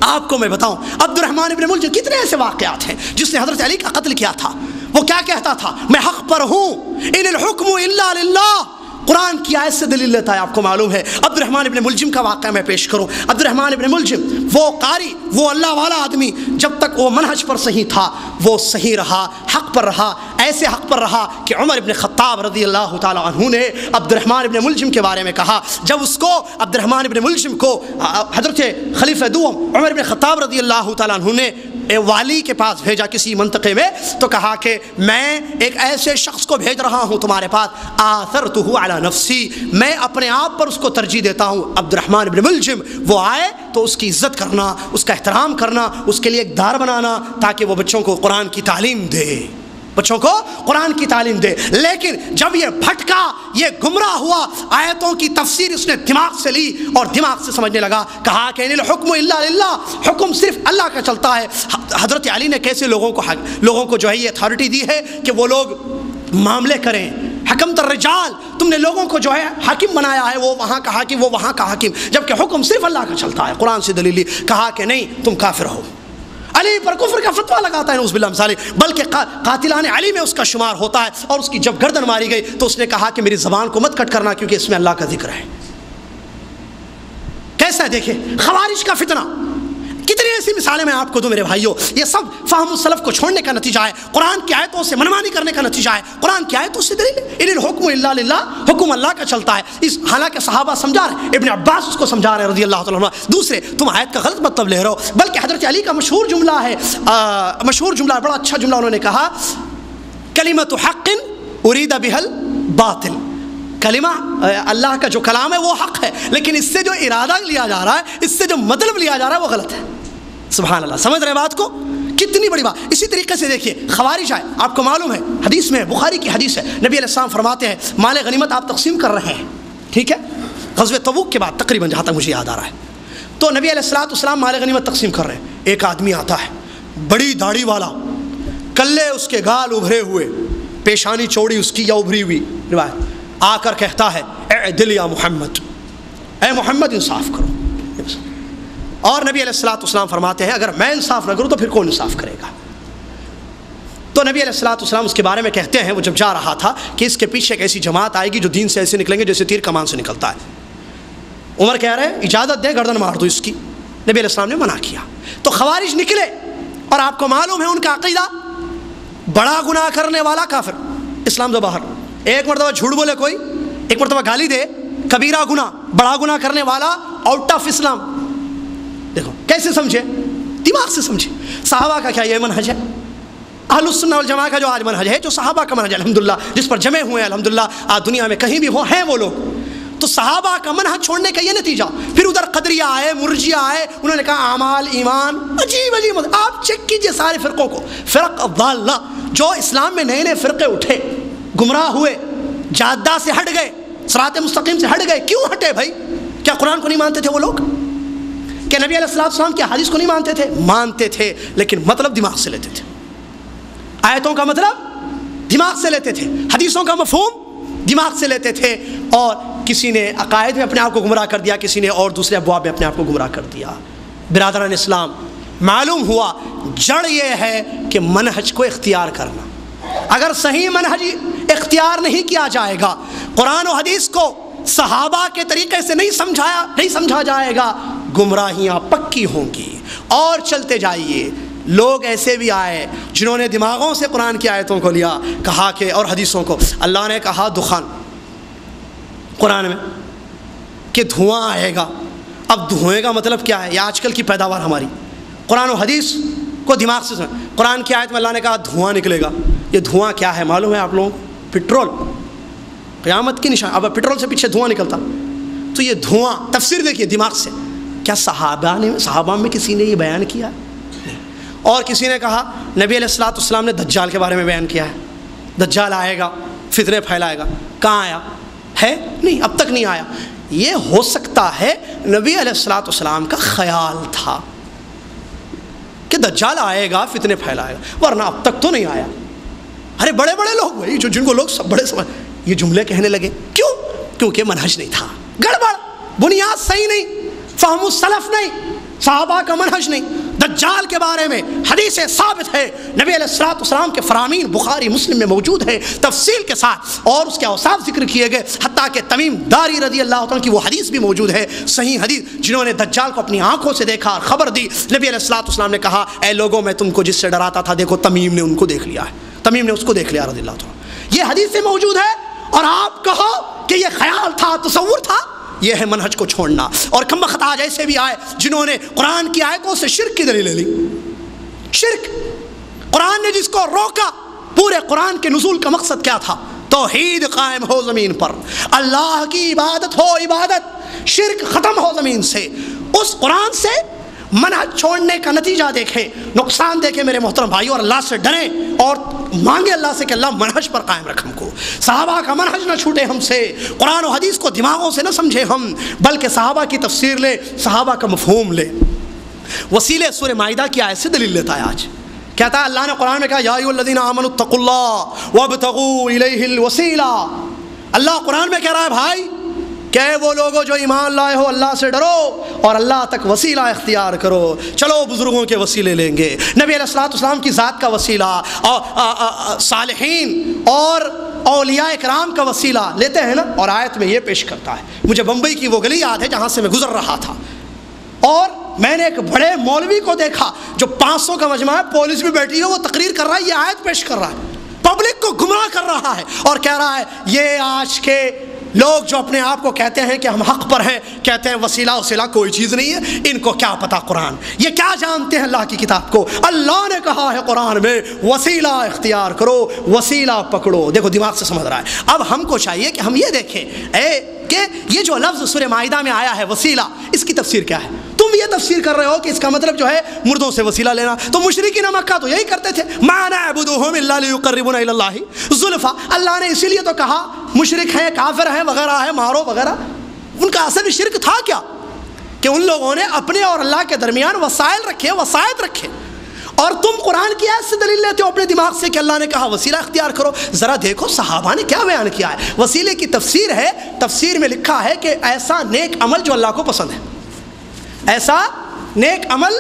آپ کو میں بتاؤں. عبد الرحمن ابن ملجم, کتنے ایسے واقعات ہیں جس نے حضرت علی کا قتل کیا تھا. وہ کیا کہتا تھا, میں حق پر ہوں, ان الحکم الا للہ. قرآن کی آیت سے دلیل لیتا ہے, آپ کو معلوم ہے. عبد الرحمن ابن ملجم کا واقعہ میں پیش کروں. عبد الرحمن ابن ملجم وہ قاری, وہ اللہ والا آدمی, جب تک وہ منہج پر صحیح تھا وہ صحیح رہا, حق پر رہا, ایسے حق پر رہا کہ عمر ابن خطاب رضی اللہ تعالی عنہ نے عبد الرحمن ابن ملجم کے بارے میں کہا. جب اس کو عبد الرحمن ابن ملجم کو حضرت خلیفہ دوم عمر ابن خطاب رضی اللہ تعالی عنہ نے والی کے پاس بھیجا کسی منطقے میں, تو کہا کہ میں ایک ایسے شخص کو بھیج رہا ہوں تمہارے پاس, آثرتہ علی نفسی, میں اپنے آپ پر اس کو ترجیح دیتا ہوں. عبد الرحمن ابن ملجم وہ آئے تو اس کی عزت کرنا, اس کا احترام کرنا, اس کے لیے ایک دار بنانا تاکہ وہ بچوں کو قرآن کی تعلیم دے, بچوں کو قرآن کی تعلیم دے. لیکن جب یہ بھٹکا, یہ گمراہ ہوا, آیتوں کی تفسیر اس نے دماغ سے لی اور دماغ سے سمجھنے لگا. کہا کہ ان الحکم الا للہ, حکم صرف اللہ کا چلتا ہے. حضرت علی نے کیسے لوگوں کو جو ہے یہ اتھارٹی دی ہے کہ وہ لوگ معاملے کریں. حکمت الرجال, تم نے لوگوں کو جو ہے حاکم بنایا ہے, وہ وہاں کا حاکم وہ وہاں کا حاکم, جبکہ حکم صرف اللہ کا چلتا ہے. قرآن سے دلیل لی, کہا کہ نہیں تم کافر ہو. علی پر کفر کا فتویٰ لگاتا ہے نعوذ باللہ من ذالک, بلکہ قاتلان علی میں اس کا شمار ہوتا ہے. اور اس کی جب گردن ماری گئی تو اس نے کہا کہ میری زبان کو مت کٹ کرنا کیونکہ اس میں اللہ کا ذکر ہے. کیسا ہے دیکھیں خوارج کا فتنہ. کتنی ایسی مثالیں میں آپ کو دوں میرے بھائیوں. یہ سب فہم السلف کو چھوڑنے کا نتیجہ ہے, قرآن کی آیتوں سے منمانی کرنے کا نتیجہ ہے. قرآن کی آیتوں سے دلیل ان الحکم الا للہ, حکم اللہ کا چلتا ہے. حالانکہ صحابہ سمجھا رہے, ابن عباس اس کو سمجھا رہے رضی اللہ تعالیٰ عنہ. دوسرے تم آیت کا غلط مطلب لے رہے ہو. بلکہ حضرت علی کا مشہور جملہ ہے, مشہور جملہ, بڑا اچھا جملہ انہوں نے کہا, کلمۃ حق ارید بها الباطل. کلمہ اللہ کا جو کلام ہے وہ حق ہے, لیکن اس سے جو ارادہ لیا جا رہا ہے, اس سے جو مطلب لیا جا رہا ہے وہ غلط ہے. سبحان اللہ, سمجھ رہے بات کو, کتنی بڑی بات. اسی طریقے سے دیکھیے خوارج آئے, آپ کو معلوم ہے حدیث میں, بخاری کی حدیث ہے, نبی علیہ السلام فرماتے ہیں مال غنیمت آپ تقسیم کر رہے ہیں, ٹھیک ہے, غزوہ تبوک کے بعد تقریباً جہاں تک مجھے یاد آ رہا ہے. تو نبی علیہ السلام مال غنیمت تقسیم کر رہے ہیں. ایک آدمی آتا ہے, بڑی داڑھی والا, کلے اس کے گال ابھرے ہوئے, پیشانی چوڑی اس کی یا ابھری ہوئی روایت, آ کر کہتا ہے اعدل یا محمد, اے محمد انصاف کرو. اور نبی علیہ السلام فرماتے ہیں اگر میں انصاف نہ کروں تو پھر کون انصاف کرے گا. تو نبی علیہ السلام اس کے بارے میں کہتے ہیں, وہ جب جا رہا تھا, کہ اس کے پیچھے ایک ایسی جماعت آئے گی جو دین سے ایسے نکلیں گے جیسے تیر کمان سے نکلتا ہے. عمر کہہ رہے ہیں اجازت دے, گردن مار دو اس کی. نبی علیہ السلام نے منع کیا. تو خوارج نکلے, اور آپ کو معلوم ہے ان کا عقیدہ, بڑا گناہ کرنے والا کافر, اسلام سے باہر. ایک مرتبہ جھوٹ بولے کوئی, ایک مرتبہ گالی دے, کبیرہ گناہ, بڑا گناہ کرنے والا, آؤٹ آف اسلام. دیکھو کیسے سمجھے, دماغ سے سمجھے. صحابہ کا کیا یہ منہج ہے, اہل السنہ والجماعہ کا جو آج منہج ہے, جو صحابہ کا منہج ہے الحمدللہ, جس پر جمع ہوئے ہیں الحمدللہ, آج دنیا میں کہیں بھی ہو ہیں وہ لوگ. تو صحابہ کا منہج چھوڑنے کا یہ نتیجہ. پھر ادھر قدریہ آئے, مرجیہ آئے, انہوں نے کہا اعمال ایمان, عجیب عجیب. آپ چیک کیجئے سارے فرقوں کو, فرق الضالہ, جو اسلام میں نئے نئے فرقے اٹھے, گمراہ ہوئے, جادہ سے ہٹ گئے, صراط مستقیم سے ہٹ گئے. کیوں ہٹے بھائی؟ کیا قرآن کو نہیں مانتے تھے وہ لوگ؟ کہ نبی علیہ السلام کی حدیث کو نہیں مانتے تھے؟ مانتے تھے, لیکن مطلب دماغ سے لیتے تھے. آیتوں کا مطلب دماغ سے لیتے تھے, حدیثوں کا مفہوم دماغ سے لیتے تھے. اور کسی نے عقائد میں اپنے آپ کو گمراہ کر دیا, کسی نے اور دوسرے ابواب میں اپنے آپ کو گمراہ کر دیا. برادران اسلام, معلوم ہوا جڑ یہ ہے کہ منہج کو اختیار کرنا. اگر صحیح منہج اختیار نہیں کیا جائے گا, قرآن و حدیث کو صحابہ کے طریقے سے نہیں سمجھا جائے گا, گمراہیاں پکی ہوں گی. اور چلتے جائیے, لوگ ایسے بھی آئے جنہوں نے دماغوں سے قرآن کی آیتوں کو لیا, کہا کہ, اور حدیثوں کو. اللہ نے کہا دخان قرآن میں کہ دھواں آئے گا. اب دھوئیں کا مطلب کیا ہے؟ یہ آج کل کی پیداوار ہماری. قرآن و حدیث کو دماغ سے سمجھ. قرآن کی آیت میں اللہ نے کہا دھواں نکلے گا. یہ دھواں کیا ہے معلوم ہے آپ لوگوں کو؟ پٹرول. قیامت کی نشان. اب پیٹرول سے پیچھے دھواں نکلتا تو یہ دھواں, تفسیر دیکھیے دماغ سے, کیا صحابہ میں کسی نے یہ بیان کیا؟ نہیں. اور کسی نے کہا نبی علیہ الصلوۃ والسلام نے دجال کے بارے میں بیان کیا ہے, دجال آئے گا فتنے پھیلائے گا. کہاں آیا ہے؟ نہیں, اب تک نہیں آیا. یہ ہو سکتا ہے نبی علیہ الصلوۃ والسلام کا خیال تھا کہ دجال آئے گا فتنے پھیلائے گا, ورنہ اب تک تو نہیں آیا. ارے بڑے بڑے لوگ بھائی جن کو لوگ سب بڑے سمجھ, یہ جملے کہنے لگے. کیوں؟ کیونکہ منہج نہیں تھا, گڑبڑ, بنیاد صحیح نہیں, فہم السلف نہیں, صحابہ کا منہج نہیں. دجال کے بارے میں حدیث ثابت ہے, نبی علیہ الصلوۃ والسلام کے فرامین بخاری مسلم میں موجود ہے تفصیل کے ساتھ, اور اس کے اوصاف ذکر کیے گئے. حتیٰ کہ تمیم داری رضی اللہ عنہ کی وہ حدیث بھی موجود ہے, صحیح حدیث, جنہوں نے دجال کو اپنی آنکھوں سے دیکھا اور خبر دی. نبی علیہ الصلوۃ والسلام نے کہا اے لوگوں میں تم کو جس سے ڈراتا تھا دیکھو تمیم نے ان کو دیکھ لیا ہے, تمیم نے اس کو دیکھ لیا رضی اللہ عنہ. یہ حدیث سے موجود ہے, اور آپ کہو کہ یہ خیال تھا, تصور تھا, یہ ہے منہج کو چھوڑنا. اور کم بخت آج ایسے بھی آئے جنہوں نے قرآن کی آیتوں سے شرک کی دلیل لے لی. شرک, قرآن نے جس کو روکا, پورے قرآن کے نزول کا مقصد کیا تھا؟ توحید قائم ہو زمین پر, اللہ کی عبادت ہو عبادت, شرک ختم ہو زمین سے. اس قرآن سے منہج چھوڑنے کا نتیجہ دیکھیں, نقصان دیکھیں میرے محترم بھائیو, اور اللہ سے ڈریں اور مانگے اللہ سے کہ اللہ منہج پر قائم رکھ ہم کو. صحابہ کا منہج نہ چھوٹے ہم سے, قرآن و حدیث کو دماغوں سے نہ سمجھے ہم, بلکہ صحابہ کی تفسیر لے, صحابہ کا مفہوم لے. وسیلے سورہ مائدہ کی آیت سے دلیل لیتا ہے. آج کہتا ہے اللہ نے قرآن میں کہا یا ایھا الذین آمنوا اتقوا اللہ وابتغوا الیہ الوسیلہ. اللہ قرآن میں کہہ رہا ہے بھائی کہ وہ لوگوں جو ایمان لائے ہو اللہ سے ڈرو اور اللہ تک وسیلہ اختیار کرو. چلو بزرگوں کے وسیلے لیں گے, نبی علیہ الصلوۃ والسلام کی ذات کا وسیلہ, اور صالحین اور اولیاء اکرام کا وسیلہ لیتے ہیں نا. اور آیت میں یہ پیش کرتا ہے, مجھے بمبئی کی وہ گلی یاد ہے جہاں سے میں گزر رہا تھا, اور میں نے ایک بڑے مولوی کو دیکھا جو 500 کا مجمع ہے, پولیس بھی بیٹھی ہے, وہ تقریر کر رہا ہے, یہ آیت پیش کر رہا ہے, پبلک کو گمراہ کر رہا ہے, اور کہہ رہا ہے یہ آج کے لوگ جو اپنے آپ کو کہتے ہیں کہ ہم حق پر ہیں, کہتے ہیں وسیلہ وسیلہ کوئی چیز نہیں ہے, ان کو کیا پتا قرآن, یہ کیا جانتے ہیں اللہ کی کتاب کو. اللہ نے کہا ہے قرآن میں وسیلہ اختیار کرو, وسیلہ پکڑو. دیکھو دماغ سے سمجھ رہا ہے. اب ہم کو چاہیے کہ ہم یہ دیکھیں کہ یہ جو لفظ سورہ مائدہ میں آیا ہے وسیلہ, اس کی تفسیر کیا ہے. تم یہ تفسیر کر رہے ہو کہ اس کا مطلب جو ہے مردوں سے وسیلہ لینا, تو مشرکین مکہ تو یہی کرتے تھے, ما نعبدهم الا ليقربونا الى الله زلفا. اللہ نے اسی لیے تو کہا مشرک ہیں, کافر ہیں وغیرہ ہے, مارو وغیرہ. ان کا اصل شرک تھا کیا کہ ان لوگوں نے اپنے اور اللہ کے درمیان وسائل رکھے, وسائط رکھے. اور تم قرآن کی آیت سے دلیل لیتے ہو اپنے دماغ سے کہ اللہ نے کہا وسیلہ اختیار کرو. ذرا دیکھو صحابہ نے کیا بیان کیا ہے. وسیلے کی تفسیر ہے, تفسیر میں لکھا ہے کہ ایسا نیک عمل جو اللہ کو پسند ہے, ایسا نیک عمل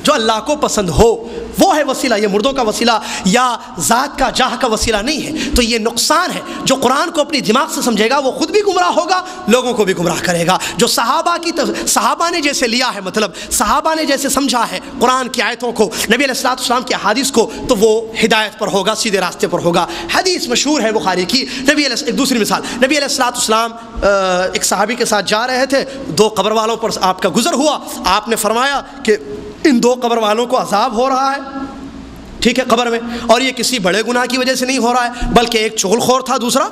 جو اللہ کو پسند ہو, وہ ہے وسیلہ. یہ مردوں کا وسیلہ یا ذات کا جاہ کا وسیلہ نہیں ہے. تو یہ نقصان ہے. جو قرآن کو اپنی دماغ سے سمجھے گا وہ خود بھی گمراہ ہوگا, لوگوں کو بھی گمراہ کرے گا. جو صحابہ نے جیسے لیا ہے, مطلب صحابہ نے جیسے سمجھا ہے قرآن کی آیتوں کو, نبی علیہ الصلوۃ والسلام کی احادیث کو, تو وہ ہدایت پر ہوگا, سیدھے راستے پر ہوگا. حدیث مشہور ہے بخاری کی, ایک دوسری مثال, نبی علیہ الصلوۃ والسلام ایک صحابی کے ساتھ جا رہے تھے, 2 قبر والوں پر آپ کا گزر ہوا. آپ نے فرمایا کہ ان 2 قبر والوں کو عذاب ہو رہا ہے, ٹھیک ہے, قبر میں, اور یہ کسی بڑے گناہ کی وجہ سے نہیں ہو رہا ہے, بلکہ ایک چغل خور تھا, دوسرا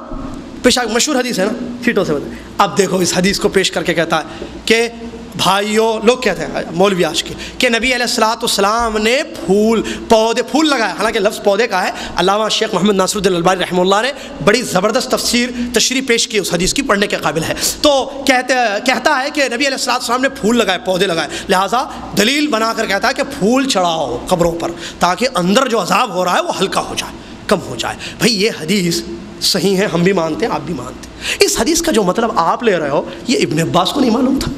پیشاب. مشہور حدیث ہے نا, سیٹوں سے بتا. اب دیکھو اس حدیث کو پیش کر کے کہتا ہے کہ بھائیوں, لوگ کہتے ہیں مولوی آج کے, کہ نبی علیہ الصلوۃ والسلام نے پھول لگایا. حالانکہ لفظ پودے کا ہے. علامہ شیخ محمد ناصر الدین الالبانی رحمہ اللہ نے بڑی زبردست تشریح پیش کی اس حدیث کی, پڑھنے کے قابل ہے. تو کہتا ہے کہ نبی علیہ الصلوۃ والسلام نے پھول لگائے, پودے لگائے, لہٰذا دلیل بنا کر کہتا ہے کہ پھول چڑھاؤ قبروں پر تاکہ اندر جو عذاب ہو رہا ہے وہ ہلکا ہو جائے, کم ہو جائے. بھائی یہ حدیث صحیح ہے, ہم بھی مانتے ہیں, آپ بھی مانتے ہیں. اس حدیث کا جو مطلب آپ لے رہے ہو یہ ابن عباس کو نہیں معلوم تھا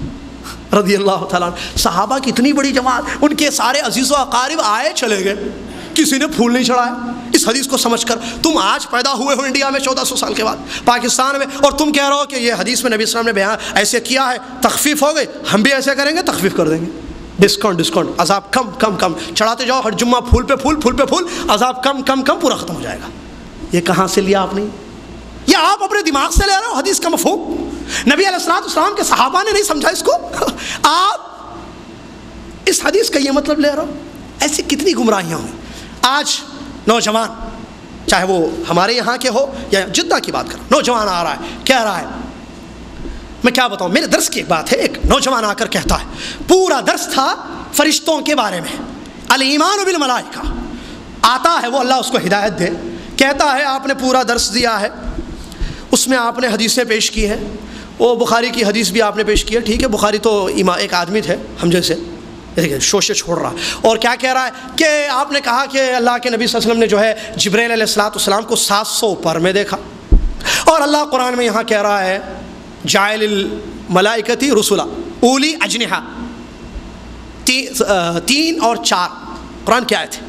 رضی اللہ تعالیٰ عنہ. صحابہ کی اتنی بڑی جماعت, ان کے سارے عزیز و اقارب آئے چلے گئے, کسی نے پھول نہیں چڑھایا. اس حدیث کو سمجھ کر تم آج پیدا ہوئے ہو انڈیا میں 1400 سال کے بعد, پاکستان میں, اور تم کہہ رہے ہو کہ یہ حدیث میں نبی صلی اللہ علیہ وسلم نے بیان ایسے کیا ہے, تخفیف ہو گئی, ہم بھی ایسے کریں گے, تخفیف کر دیں گے, ڈسکاؤنٹ, عذاب کم چڑھاتے جاؤ, ہر جمعہ پھول پہ پھول, عذاب کم پورا ختم ہو جائے گا. یہ کہاں سے لیا آپ نے؟ یہ آپ اپنے دماغ سے لے رہے ہو حدیث کا مفہوم. نبی علیہ الصلوۃ والسلام کے صحابہ نے نہیں سمجھا اس کو, آپ اس حدیث کا یہ مطلب لے رہے ہو. ایسی کتنی گمراہیاں ہوئی. آج نوجوان چاہے وہ ہمارے یہاں کے ہو یا جدہ کی بات کرو، نوجوان آ رہا ہے کہہ رہا ہے، میں کیا بتاؤں، میرے درس کی ایک بات ہے، ایک نوجوان آ کر کہتا ہے، پورا درس تھا فرشتوں کے بارے میں، الایمان بالملائکہ، آتا ہے وہ، اللہ اس کو ہدایت دے، کہتا ہے آپ نے پورا درس دیا ہے، اس میں آپ نے حدیثیں پیش کی ہیں، وہ بخاری کی حدیث بھی آپ نے پیش کی ہے، ٹھیک ہے، بخاری تو ایک آدمی تھے ہم جیسے، دیکھیں شوشے چھوڑ رہا، اور کیا کہہ رہا ہے کہ آپ نے کہا کہ اللہ کے نبی صلی اللہ علیہ وسلم نے جو ہے جبرائیل علیہ السلام کو 700 پر میں دیکھا، اور اللہ قرآن میں یہاں کہہ رہا ہے جاعل الملائکتی رسولا اولی اجنحہ، 3 اور 4 قرآن کی آیت ہے،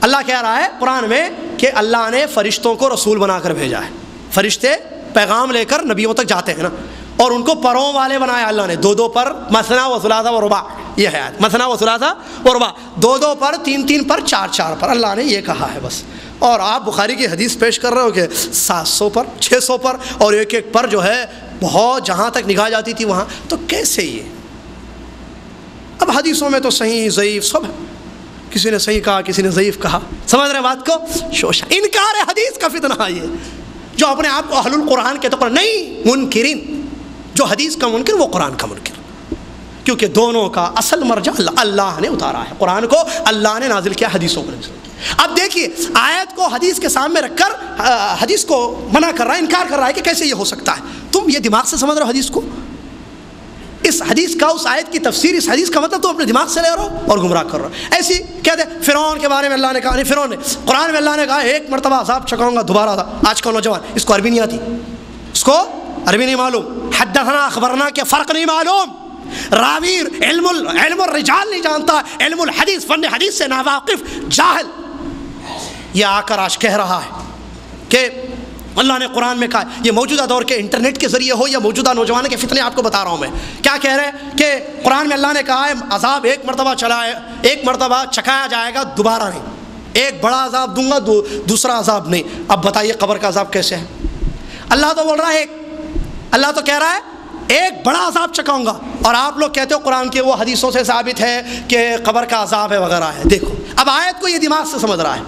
اللہ کہہ رہا ہے قرآن میں کہ اللہ نے فرشتوں کو رسول بنا کر بھیجا ہے، فرشتے پیغام لے کر نبیوں تک جاتے ہیں نا، اور ان کو پروں والے بنایا اللہ نے، 2 پر، مثنا و ثلاثہ و رباع، یہ ہے آیت، مثنا و ثلاثہ و رباع، 2 پر، 3 پر، 4 پر، اللہ نے یہ کہا ہے بس، اور آپ بخاری کی حدیث پیش کر رہے ہو کہ 700 پر، 600 پر، اور ایک پر جو ہے بہت جہاں تک نگاہ جاتی تھی وہاں، تو کیسے یہ؟ اب حدیثوں میں تو صحیح ضعیف سب ہے، کسی نے صحیح کہا کسی نے ضعیف کہا، سمجھ رہے بات کو؟ شوشہ انکار حدیث کا فتنہ ہے یہ، جو اپنے آپ کو اہل القرآن کہتے ہیں، نہیں، منکرین، جو حدیث کا منکر وہ قرآن کا منکر، کیونکہ دونوں کا اصل مرجع اللہ نے اتارا ہے، قرآن کو اللہ نے نازل کیا، حدیثوں کو نازل کیا۔ اب دیکھیے آیت کو حدیث کے سامنے رکھ کر حدیث کو منع کر رہا ہے، انکار کر رہا ہے کہ کیسے یہ ہو سکتا ہے، تم یہ دماغ سے سمجھ رہے ہو حدیث کو، اس حدیث کا، اس آیت کی تفسیر، اس حدیث کا مطلب تو اپنے دماغ سے لے رہے ہو اور گمراہ کر رہے ہو۔ ایسی کہتے ہیں فرعون کے بارے میں اللہ نے کہا، نہیں فرعون نے، قرآن میں اللہ نے کہا 1 مرتبہ عذاب چکاؤں گا دوبارہ تھا، آج کا نوجوان اس کو عربی نہیں آتی، اس کو عربی نہیں معلوم، حدثنا اخبرنا کے فرق نہیں معلوم، راوی علم الرجال نہیں جانتا، علم الحدیث، فن حدیث سے ناواقف، جاہل، یہ آ کر آج کہہ رہا ہے کہ اللہ نے قرآن میں کہا، یہ موجودہ دور کے انٹرنیٹ کے ذریعے ہو یا موجودہ نوجوانوں کے فتنے آپ کو بتا رہا ہوں میں، کیا کہہ رہے ہیں کہ قرآن میں اللہ نے کہا ہے عذاب 1 مرتبہ ایک مرتبہ چکایا جائے گا دوبارہ نہیں، ایک بڑا عذاب دوں گا دوسرا عذاب نہیں۔ اب بتائیے قبر کا عذاب کیسے ہے؟ اللہ تو بول رہا ہے اللہ تو کہہ رہا ہے ایک بڑا عذاب چکاؤں گا، اور آپ لوگ کہتے ہو قرآن کے وہ حدیثوں سے ثابت ہے کہ قبر کا عذاب ہے وغیرہ ہے۔ دیکھو اب آیت کو یہ دماغ سے سمجھ رہا ہے،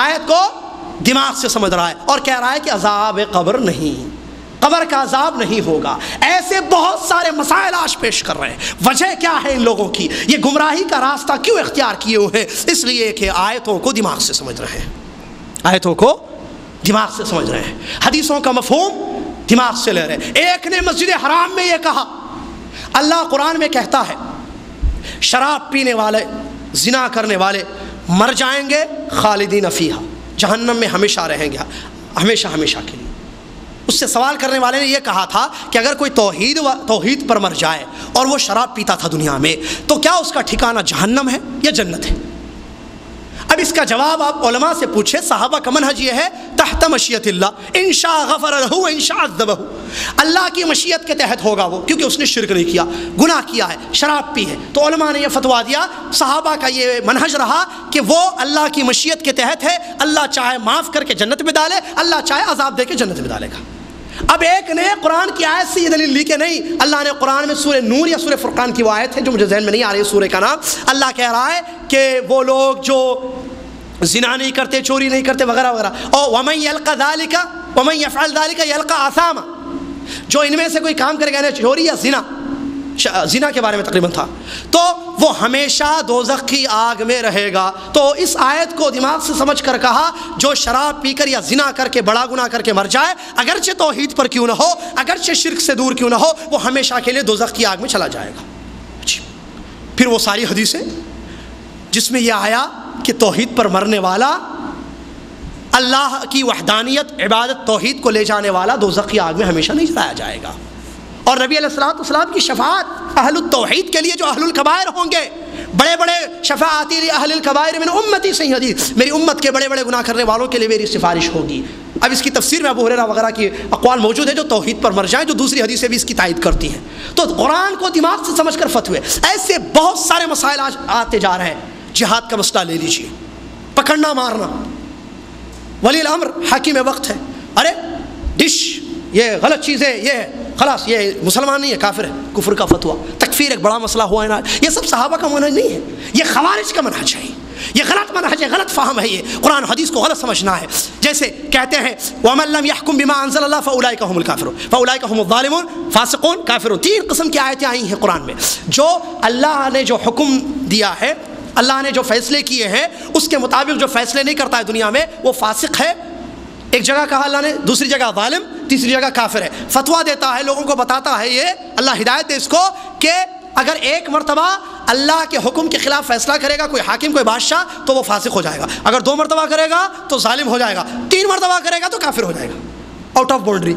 آیت کو دماغ سے سمجھ رہا ہے اور کہہ رہا ہے کہ عذاب قبر نہیں، قبر کا عذاب نہیں ہوگا۔ ایسے بہت سارے مسائل آج پیش کر رہے ہیں، وجہ کیا ہے ان لوگوں کی، یہ گمراہی کا راستہ کیوں اختیار کیے ہوئے ہیں؟ اس لیے کہ آیتوں کو دماغ سے سمجھ رہے ہیں، آیتوں کو دماغ سے سمجھ رہے ہیں، حدیثوں کا مفہوم دماغ سے لے رہے ہیں۔ ایک نے مسجد حرام میں یہ کہا، اللہ قرآن میں کہتا ہے شراب پینے والے، زنا کرنے والے مر جائیں گے، خالدین فیہا، جہنم میں ہمیشہ رہیں گے، ہمیشہ ہمیشہ کے لیے۔ اس سے سوال کرنے والے نے یہ کہا تھا کہ اگر کوئی توحید پر مر جائے اور وہ شراب پیتا تھا دنیا میں، تو کیا اس کا ٹھکانہ جہنم ہے یا جنت ہے؟ اب اس کا جواب آپ علماء سے پوچھیں، صحابہ کا منہج یہ ہے تحت مشیت اللہ، ان شاء غفر لہ و ان شاء عذبہ، اللہ کی مشیت کے تحت ہوگا وہ، کیونکہ اس نے شرک نہیں کیا، گناہ کیا ہے، شراب پی ہے، تو علماء نے یہ فتویٰ دیا، صحابہ کا یہ منہج رہا کہ وہ اللہ کی مشیت کے تحت ہے، اللہ چاہے معاف کر کے جنت میں ڈالے، اللہ چاہے عذاب دے کے جنت میں ڈالے گا۔ اب ایک نے قرآن کی آیت سے یہ دلیل لی کہ نہیں، اللہ نے قرآن میں سورہ نور یا سورہ فرقان کی وہ آیت ہے جو مجھے ذہن میں نہیں آ رہی سورہ کا نام، اللہ کہہ رہا ہے کہ وہ لوگ جو زنا نہیں کرتے، چوری نہیں کرتے وغیرہ وغیرہ، اور وَمَن يَلْقَ ذَلِكَ وَمَن يَفْعَلْ ذَلِكَ يَلْقَ آثَامًا، جو ان میں سے کوئی کام کرے گا، چوری یا زنا کے بارے میں تقریباً تھا، تو وہ ہمیشہ دوزخ کی آگ میں رہے گا۔ تو اس آیت کو دماغ سے سمجھ کر کہا جو شراب پی کر یا زنا کر کے بڑا گناہ کر کے مر جائے، اگرچہ توحید پر کیوں نہ ہو، اگرچہ شرک سے دور کیوں نہ ہو، وہ ہمیشہ کے لیے دوزخ کی آگ میں چلا جائے گا۔ پھر وہ ساری حدیثیں جس میں یہ آیا کہ توحید پر مرنے والا، اللہ کی وحدانیت، عبادت، توحید کو لے جانے والا دوزخ کی آگ میں ہمیشہ نہیں جلایا جائے گا، اور نبی علیہ السلام کی شفاعت اہل التوحید کے لیے جو اہل الکبائر ہوں گے، بڑے بڑے شفاعتی اہل الکبائر من امتی، صحیح حدیث، میری امت کے بڑے بڑے گناہ کرنے والوں کے لیے میری سفارش ہوگی۔ اب اس کی تفسیر میں ابو ہریرہ وغیرہ کی اقوال موجود ہے جو توحید پر مر جائیں، جو دوسری حدیثیں بھی اس کی تائید کرتی ہیں۔ تو قرآن کو دماغ سے سمجھ کر فتوے، ایسے بہت سارے مسائل آج آتے جا رہے ہیں۔ جہاد کا مسئلہ لے لیجیے، پکڑنا مارنا، ولی الامر حاکم وقت ہے، ارے ڈش یہ غلط چیز ہے، یہ ہے، خلاص یہ مسلمان نہیں ہے، کافر ہے، کفر کا فتویٰ، تکفیر ایک بڑا مسئلہ ہوا ہے نا، یہ سب صحابہ کا منہج نہیں ہے، یہ خوارج کا منہج ہے۔ یہ غلط منہج ہے، غلط فہم ہے، یہ قرآن حدیث کو غلط سمجھنا ہے۔ جیسے کہتے ہیں وَمَن لَّمْ يَحْكُم بِمَا أَنزَلَ اللَّهُ فَأُولَٰئِكَ هُمُ الْكَافِرُونَ فَأُولَٰئِكَ هُمُ الظَّالِمُونَ فاسقون کافرون۔ 3 قسم کی آیتیں آئی ہیں قرآن میں۔ جو اللہ نے جو حکم دیا ہے، اللہ نے جو فیصلے کیے ہیں اس کے مطابق جو فیصلے نہیں کرتا ہے دنیا میں وہ فاسق ہے۔ ایک جگہ کہا اللہ نے، دوسری جگہ ظالم، تیسری جگہ کافر ہے۔ فتویٰ دیتا ہے، لوگوں کو بتاتا ہے، یہ اللہ ہدایت دے اس کو کہ اگر ایک مرتبہ اللہ کے حکم کے خلاف فیصلہ کرے گا کوئی حاکم، کوئی بادشاہ، تو وہ فاسق ہو جائے گا۔ اگر 2 مرتبہ کرے گا تو ظالم ہو جائے گا، 3 مرتبہ کرے گا تو کافر ہو جائے گا، آؤٹ آف باؤنڈری،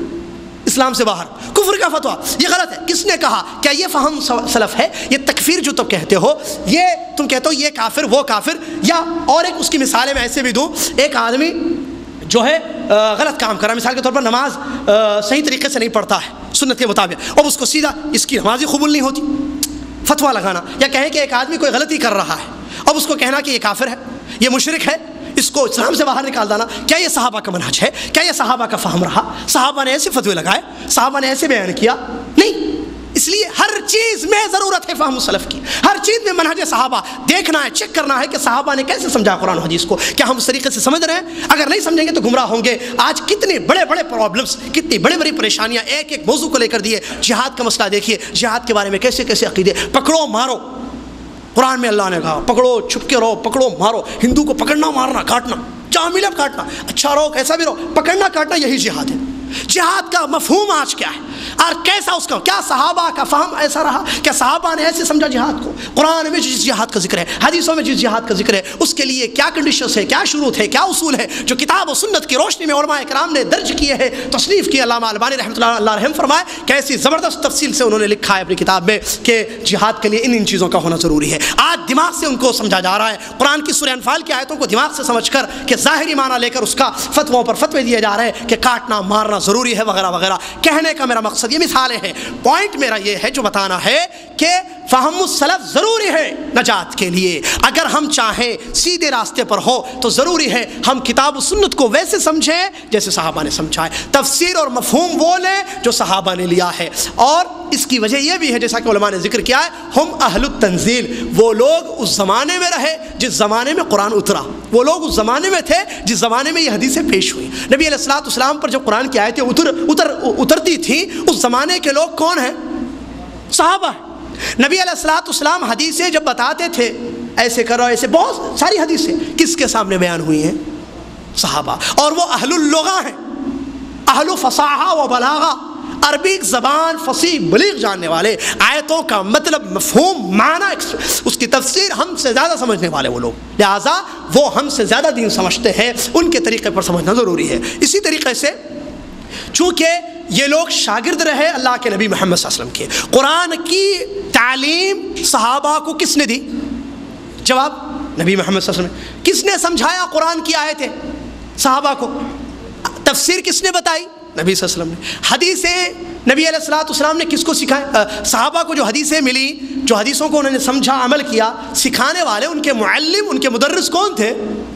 اسلام سے باہر، کفر کا فتویٰ۔ یہ غلط ہے۔ کس نے کہا؟ کیا یہ فہم سلف ہے؟ یہ تکفیر جو تم کہتے ہو، یہ تم کہتے ہو یہ کافر وہ کافر، یا اور ایک اس کی مثالیں میں ایسے بھی دوں۔ ایک آدمی جو ہے غلط کام کر رہا ہے، مثال کے طور پر نماز صحیح طریقے سے نہیں پڑھتا ہے سنت کے مطابق، اب اس کو سیدھا اس کی نماز ہی قبول نہیں ہوتی، فتویٰ لگانا۔ یا کہیں کہ ایک آدمی کوئی غلطی کر رہا ہے، اب اس کو کہنا کہ یہ کافر ہے، یہ مشرک ہے، اس کو اسلام سے باہر نکال دینا۔ کیا یہ صحابہ کا منہج ہے؟ کیا یہ صحابہ کا فہم رہا؟ صحابہ نے ایسے فتوے لگائے؟ صحابہ نے ایسے بیان کیا؟ نہیں۔ اس لیے ہر چیز میں ضرورت ہے فہم السلف کی، ہر چیز میں منہج صحابہ دیکھنا ہے، چیک کرنا ہے کہ صحابہ نے کیسے سمجھا قرآن حدیث کو، کیا ہم اس طریقے سے سمجھ رہے ہیں؟ اگر نہیں سمجھیں گے تو گمراہ ہوں گے۔ آج کتنے بڑے بڑے پرابلمس، کتنی بڑی بڑی پریشانیاں ایک ایک موضوع کو لے کر دیے۔ جہاد کا مسئلہ دیکھیے، جہاد کے بارے میں کیسے کیسے عقیدے، پکڑو مارو، قرآن میں اللہ نے کہا پکڑو چھپ کے رہو، پکڑو مارو، ہندو کو پکڑنا مارنا کاٹنا، جہاں ملے کاٹنا، اچھا رہو کیسا بھی رہو، پکڑنا کاٹنا، یہی جہاد ہے۔ جہاد کا مفہوم آج کیا ہے اور کیسا اس کا، کیا صحابہ کا فہم ایسا رہا؟ کیا صحابہ نے ایسے سمجھا جہاد کو؟ قرآن میں جس جہاد کا ذکر ہے، حدیثوں میں جس جہاد کا ذکر ہے، اس کے لیے کیا کنڈیشنز ہے، کیا شروط ہے، کیا اصول ہے، جو کتاب و سنت کی روشنی میں علماء کرام نے درج کیے ہیں، تصنیف کی۔ علامہ البانی رحمۃ اللہ رحم فرمائے کیسی زبردست تفصیل سے انہوں نے لکھا ہے اپنی کتاب میں کہ جہاد کے لیے ان چیزوں کا ہونا ضروری ہے۔ آج دماغ سے ان کو سمجھا جا رہا ہے، قرآن کی سورہ انفال کی آیتوں کو دماغ سے سمجھ کر کہ ظاہری معنی لے کر اس کا فتووں پر فتوے دیے جا رہے ہیں کہ کاٹنا مارنا ضروری ہے وغیرہ وغیرہ۔ کہنے کا میرا مقصد، یہ مثالیں ہیں، پوائنٹ میرا یہ ہے جو بتانا ہے کہ فہم السلف ضروری ہے نجات کے لیے۔ اگر ہم چاہیں سیدھے راستے پر ہو تو ضروری ہے ہم کتاب و سنت کو ویسے سمجھیں جیسے صحابہ نے سمجھا ہے، تفسیر اور مفہوم وہ لیں جو صحابہ نے لیا ہے۔ اور اس کی وجہ یہ بھی ہے جیسا کہ علماء نے ذکر کیا ہے، ہم اہل التنزیل، وہ لوگ اس زمانے میں رہے جس زمانے میں قرآن اترا، وہ لوگ اس زمانے میں تھے جس زمانے میں یہ حدیثیں پیش ہوئی۔ نبی علیہ الصلوۃ والسلام پر جب قرآن کی آیتیں اترتی تھیں، اس زمانے کے لوگ کون ہیں؟ صحابہ۔ نبی علیہ الصلوۃ والسلام حدیثیں جب بتاتے تھے، ایسے کرو ایسے، بہت ساری حدیثیں کس کے سامنے بیان ہوئی ہیں؟ صحابہ۔ اور وہ اہل اللغہ ہیں، اہل فصاحہ و بلاغہ، عربی زبان فصیح بلیغ جاننے والے، آیتوں کا مطلب مفہوم معنی اس کی تفسیر ہم سے زیادہ سمجھنے والے وہ لوگ، لہٰذا وہ ہم سے زیادہ دین سمجھتے ہیں، ان کے طریقے پر سمجھنا ضروری ہے۔ اسی طریقے سے چونکہ یہ لوگ شاگرد رہے اللہ کے نبی محمد صلی اللہ علیہ وسلم کے، قرآن کی تعلیم صحابہ کو کس نے دی؟ جواب، نبی محمد صلی اللہ علیہ وسلم۔ کس نے سمجھایا قرآن کی آیتیں؟ صحابہ کو۔ تفسیر کس نے بتائی؟ نبی صلی اللہ علیہ وسلم نے۔ حدیثیں نبی علیہ الصلوۃ والسلام نے کس کو سکھائیں؟ صحابہ کو جو حدیثیں ملی، جو حدیثوں کو انہوں نے سمجھا عمل کیا، سکھانے والے ان کے معلم ان کے مدرس کون تھے؟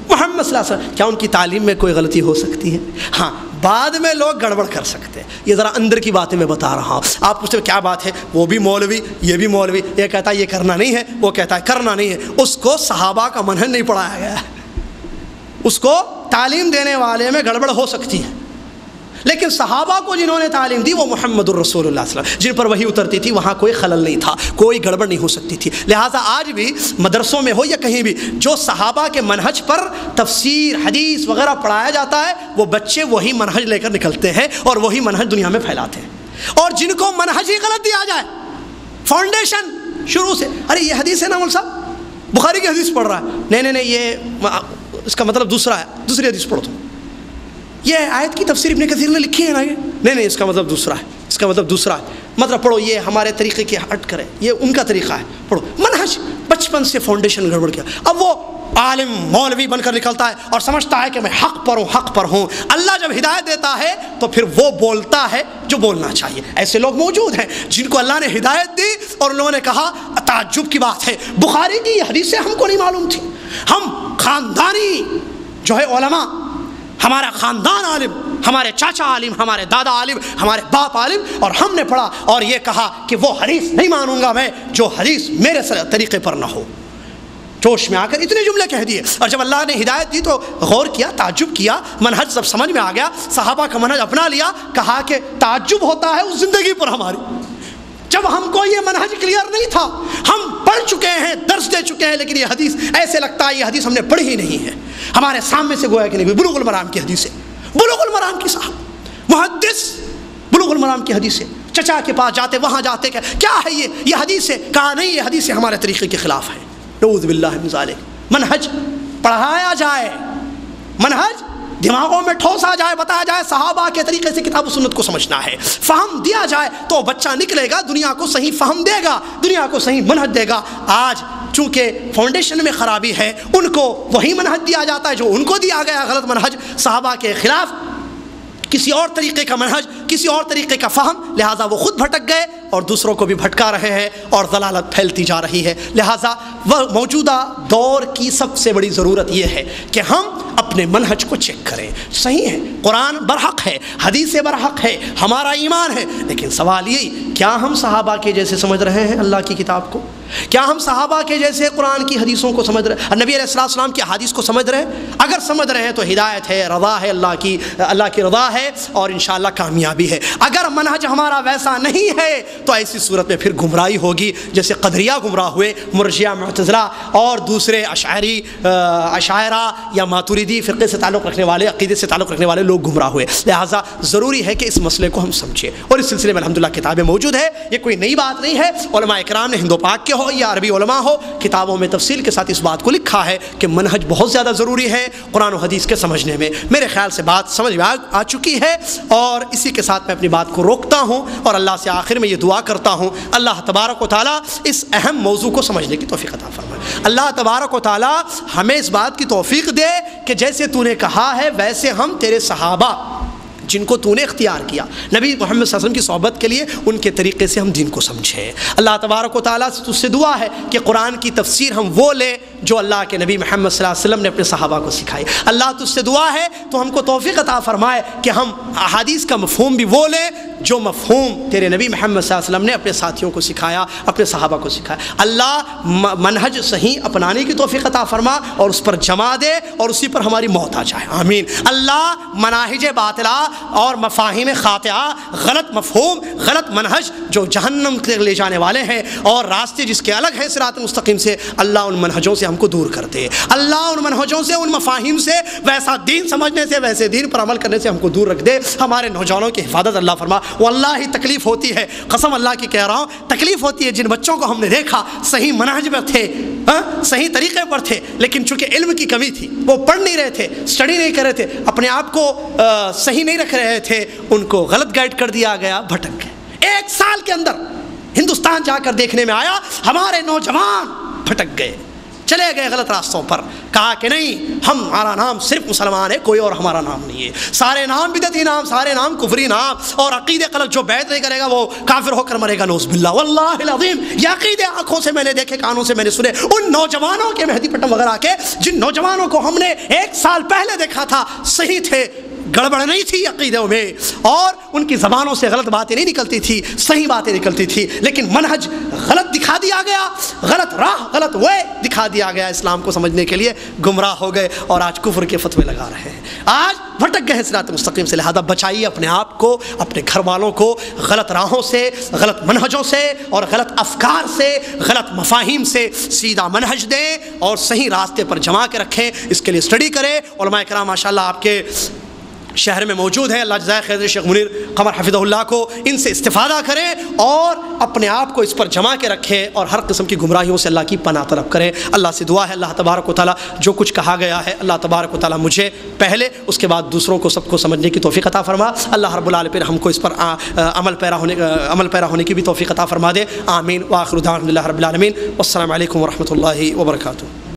محمد صلی اللہ علیہ وسلم۔ کیا ان کی تعلیم میں کوئی غلطی ہو سکتی ہے؟ ہاں، بعد میں لوگ گڑبڑ کر سکتے ہیں، یہ ذرا اندر کی باتیں میں بتا رہا ہوں۔ آپ پوچھتے کیا بات ہے؟ وہ بھی مولوی، یہ بھی مولوی، یہ کہتا ہے یہ کرنا نہیں ہے، وہ کہتا ہے کرنا نہیں ہے۔ اس کو صحابہ کا منہج نہیں پڑھایا گیا ہے، اس کو تعلیم دینے والے میں گڑبڑ ہو سکتی ہے، لیکن صحابہ کو جنہوں نے تعلیم دی وہ محمد الرسول اللہ صلی اللہ علیہ وسلم، جن پر وحی اترتی تھی وہاں کوئی خلل نہیں تھا، کوئی گڑبڑ نہیں ہو سکتی تھی۔ لہٰذا آج بھی مدرسوں میں ہو یا کہیں بھی جو صحابہ کے منہج پر تفسیر حدیث وغیرہ پڑھایا جاتا ہے، وہ بچے وہی منہج لے کر نکلتے ہیں اور وہی منہج دنیا میں پھیلاتے ہیں۔ اور جن کو منہج ہی غلط دیا جائے، فاؤنڈیشن شروع سے، ارے یہ حدیث ہے نا مول صاحب، بخاری کی حدیث پڑھ رہا ہے، نہیں یہ اس کا مطلب دوسرا ہے، دوسری حدیث پڑھو تم، یہ آیت کی تفسیر ابن کثیر نے لکھی ہے نا، یہ نہیں اس کا مطلب دوسرا ہے، اس کا مطلب دوسرا ہے، مطلب پڑھو یہ ہمارے طریقے کے ہٹ کرے، یہ ان کا طریقہ ہے، پڑھو۔ منہج بچپن سے فاؤنڈیشن گڑبڑ کیا، اب وہ عالم مولوی بن کر نکلتا ہے اور سمجھتا ہے کہ میں حق پر ہوں۔ اللہ جب ہدایت دیتا ہے تو پھر وہ بولتا ہے جو بولنا چاہیے۔ ایسے لوگ موجود ہیں جن کو اللہ نے ہدایت دی اور انہوں نے کہا، تعجب کی بات ہے بخاری کی یہ حدیثیں ہم کو نہیں معلوم تھی، ہم خاندانی جو ہے علماء، ہمارا خاندان عالم، ہمارے چاچا عالم، ہمارے دادا عالم، ہمارے باپ عالم، اور ہم نے پڑھا اور یہ کہا کہ وہ حدیث نہیں مانوں گا میں جو حدیث میرے طریقے پر نہ ہو۔ جوش میں آ کر اتنے جملے کہہ دیے. اور جب اللہ نے ہدایت دی تو غور کیا, تعجب کیا, منہج سب سمجھ میں آ گیا, صحابہ کا منہج اپنا لیا, کہا کہ تعجب ہوتا ہے اس زندگی پر ہماری, جب ہم کو یہ منہج کلیئر نہیں تھا, ہم پڑھ چکے ہیں, درس دے چکے ہیں, لیکن یہ حدیث ایسے لگتا ہے یہ حدیث ہم نے پڑھی ہی نہیں ہے, ہمارے سامنے سے گویا کہ نہیں. بلوغ المرام کی حدیث ہے, بلوغ المرام کی صاحب محدث بلوغ المرام کی حدیث ہے, چچا کے پاس جاتے, وہاں جاتے, کیا ہے یہ حدیث ہے, کہا نہیں یہ حدیث ہمارے طریقے کے خلاف ہے. نعوذ باللہ من ذالک. منہج پڑھایا جائے, منہج دماغوں میں ٹھوس آ جائے, بتایا جائے صحابہ کے طریقے سے کتاب و سنت کو سمجھنا ہے, فہم دیا جائے تو بچہ نکلے گا, دنیا کو صحیح فہم دے گا, دنیا کو صحیح منہج دے گا. آج چونکہ فاؤنڈیشن میں خرابی ہے, ان کو وہی منہج دیا جاتا ہے جو ان کو دیا گیا, غلط منہج, صحابہ کے خلاف کسی اور طریقے کا منہج, کسی اور طریقے کا فہم, لہٰذا وہ خود بھٹک گئے اور دوسروں کو بھی بھٹکا رہے ہیں اور ضلالت پھیلتی جا رہی ہے. لہٰذا وہ موجودہ دور کی سب سے بڑی ضرورت یہ ہے کہ ہم اپنے منہج کو چیک کریں. صحیح ہے, قرآن برحق ہے, حدیث برحق ہے, ہمارا ایمان ہے, لیکن سوال یہی, کیا ہم صحابہ کے جیسے سمجھ رہے ہیں اللہ کی کتاب کو؟ کیا ہم صحابہ کے جیسے قرآن کی حدیثوں کو سمجھ رہے ہیں, نبی علیہ السلام کی حدیث کو سمجھ رہے ہیں؟ اگر سمجھ رہے ہیں تو ہدایت ہے, رضا ہے, اللہ کی رضا ہے اور انشاءاللہ کامیابی ہے. اگر منہج ہمارا ویسا نہیں ہے تو ایسی صورت میں پھر گمراہی ہوگی, جیسے قدریہ گمراہ ہوئے, مرجیہ, معتزلہ اور دوسرے اشعری, اشاعرہ یا ماتریدی فرقے سے تعلق رکھنے والے, عقیدے سے تعلق رکھنے والے لوگ گمراہ ہوئے. لہٰذا ضروری ہے کہ اس مسئلے کو ہم سمجھیں, اور اس سلسلے میں الحمدللہ کتابیں موجود ہے, یہ کوئی نئی بات نہیں ہے. علماء اکرام نے ہند و پاک کے ہو یا عربی علماء ہو, کتابوں میں تفصیل کے ساتھ اس بات کو لکھا ہے کہ منہج بہت زیادہ ضروری ہے قرآن و حدیث کے سمجھنے میں. میرے خیال سے بات سمجھ میں آ چکی ہے, اور اسی کے ساتھ میں اپنی بات کو روکتا ہوں اور اللہ سے آخر میں یہ دعا کرتا ہوں, اللہ تبارک و تعالیٰ اس اہم موضوع کو سمجھنے کی توفیق عطا فرمائے. اللہ تبارک و تعالیٰ ہمیں اس بات کی توفیق دے کہ جیسے تو نے کہا ہے ویسے ہم تیرے صحابہ جن کو تو نے اختیار کیا, نبی محمد صلی اللہ علیہ وسلم کی صحبت کے لیے, ان کے طریقے سے ہم دین کو سمجھیں. اللہ تبارک و تعالیٰ سے تجھ سے دعا ہے کہ قرآن کی تفسیر ہم وہ لیں جو اللہ کے نبی محمد صلی اللہ علیہ وسلم نے اپنے صحابہ کو سکھائی. اللہ تجھ سے دعا ہے تو ہم کو توفیق عطا فرمائے کہ ہم احادیث کا مفہوم بھی وہ لیں جو مفہوم تیرے نبی محمد صلی اللہ علیہ وسلم نے اپنے ساتھیوں کو سکھایا, اپنے صحابہ کو سکھایا. اللہ منہج صحیح اپنانے کی توفیق عطا فرما اور اس پر جما دے اور اسی پر ہماری موت آ جائے, آمین. اللہ مناہج باطلہ اور مفاہیم خاطئہ, غلط مفہوم, غلط منہج جو جہنم کے لے جانے والے ہیں اور راستے جس کے الگ ہیں صراط مستقیم سے, اللہ ان منہجوں سے ہم کو دور کر دے. اللہ ان منہجوں سے, ان مفاہیم سے, ویسا دین سمجھنے سے, ویسے دین پر عمل کرنے سے ہم کو دور رکھ دے. ہمارے نوجوانوں کی حفاظت اللہ فرما. واللہ ہی تکلیف ہوتی ہے, قسم اللہ کی کہہ رہا ہوں, تکلیف ہوتی ہے جن بچوں کو ہم نے دیکھا صحیح منہج پر تھے, صحیح طریقے پر تھے, لیکن چونکہ علم کی کمی تھی, وہ پڑھ نہیں رہے تھے, اسٹڈی نہیں کر رہے تھے, اپنے آپ کو صحیح نہیں رکھ رہے تھے, ان کو غلط گائیڈ کر دیا گیا, بھٹک گئے. 1 سال کے اندر ہندوستان جا کر دیکھنے میں آیا ہمارے نوجوان بھٹک گئے, چلے گئے غلط راستوں پر. کہا کہ نہیں, ہمارا نام صرف مسلمان ہے, کوئی اور ہمارا نام نہیں ہے. سارے نام بدعتی نام, سارے نام کفری نام, اور عقیدے غلط, جو بیعت نہیں کرے گا وہ کافر ہو کر مرے گا, نعوذ باللہ. واللہ العظیم یہ عقیدے آنکھوں سے میں نے دیکھے, کانوں سے میں نے سنے. ان نوجوانوں کے مہدی پٹم وغیرہ کے, جن نوجوانوں کو ہم نے 1 سال پہلے دیکھا تھا صحیح تھے, گڑبڑ نہیں تھی عقیدوں میں, اور ان کی زبانوں سے غلط باتیں نہیں نکلتی تھی, صحیح باتیں نکلتی تھی, لیکن منہج غلط دکھا دیا گیا, غلط راہ, غلط وے دکھا دیا گیا. اسلام کو سمجھنے کے لیے گمراہ ہو گئے اور آج کفر کے فتوے لگا رہے ہیں, آج بھٹک گئے صراط مستقیم سے. لہذا بچائیے اپنے آپ کو, اپنے گھر والوں کو غلط راہوں سے, غلط منہجوں سے اور غلط افکار سے, غلط مفاہیم سے. سیدھا منہج دیں اور صحیح راستے پر جما کے رکھیں. اس کے لیے اسٹڈی کریں. علماء کرام ماشاءاللہ آپ کے شہر میں موجود ہیں, اللہ جزائے خیر شیخ منیر قمر حفظہ اللہ کو, ان سے استفادہ کریں اور اپنے آپ کو اس پر جما کے رکھیں اور ہر قسم کی گمراہیوں سے اللہ کی پناہ طلب کریں. اللہ سے دعا ہے اللہ تبارک و تعالیٰ جو کچھ کہا گیا ہے, اللہ تبارک و تعالیٰ مجھے پہلے, اس کے بعد دوسروں کو, سب کو سمجھنے کی توفیق عطا فرما. اللہ رب العالمین ہم کو اس پر عمل پیرا ہونے کی بھی توفیق عطا فرما دے, آمین. وآخر دعوانا الحمد للہ رب العالمین. والسلام علیکم ورحمۃ اللہ وبرکاتہ.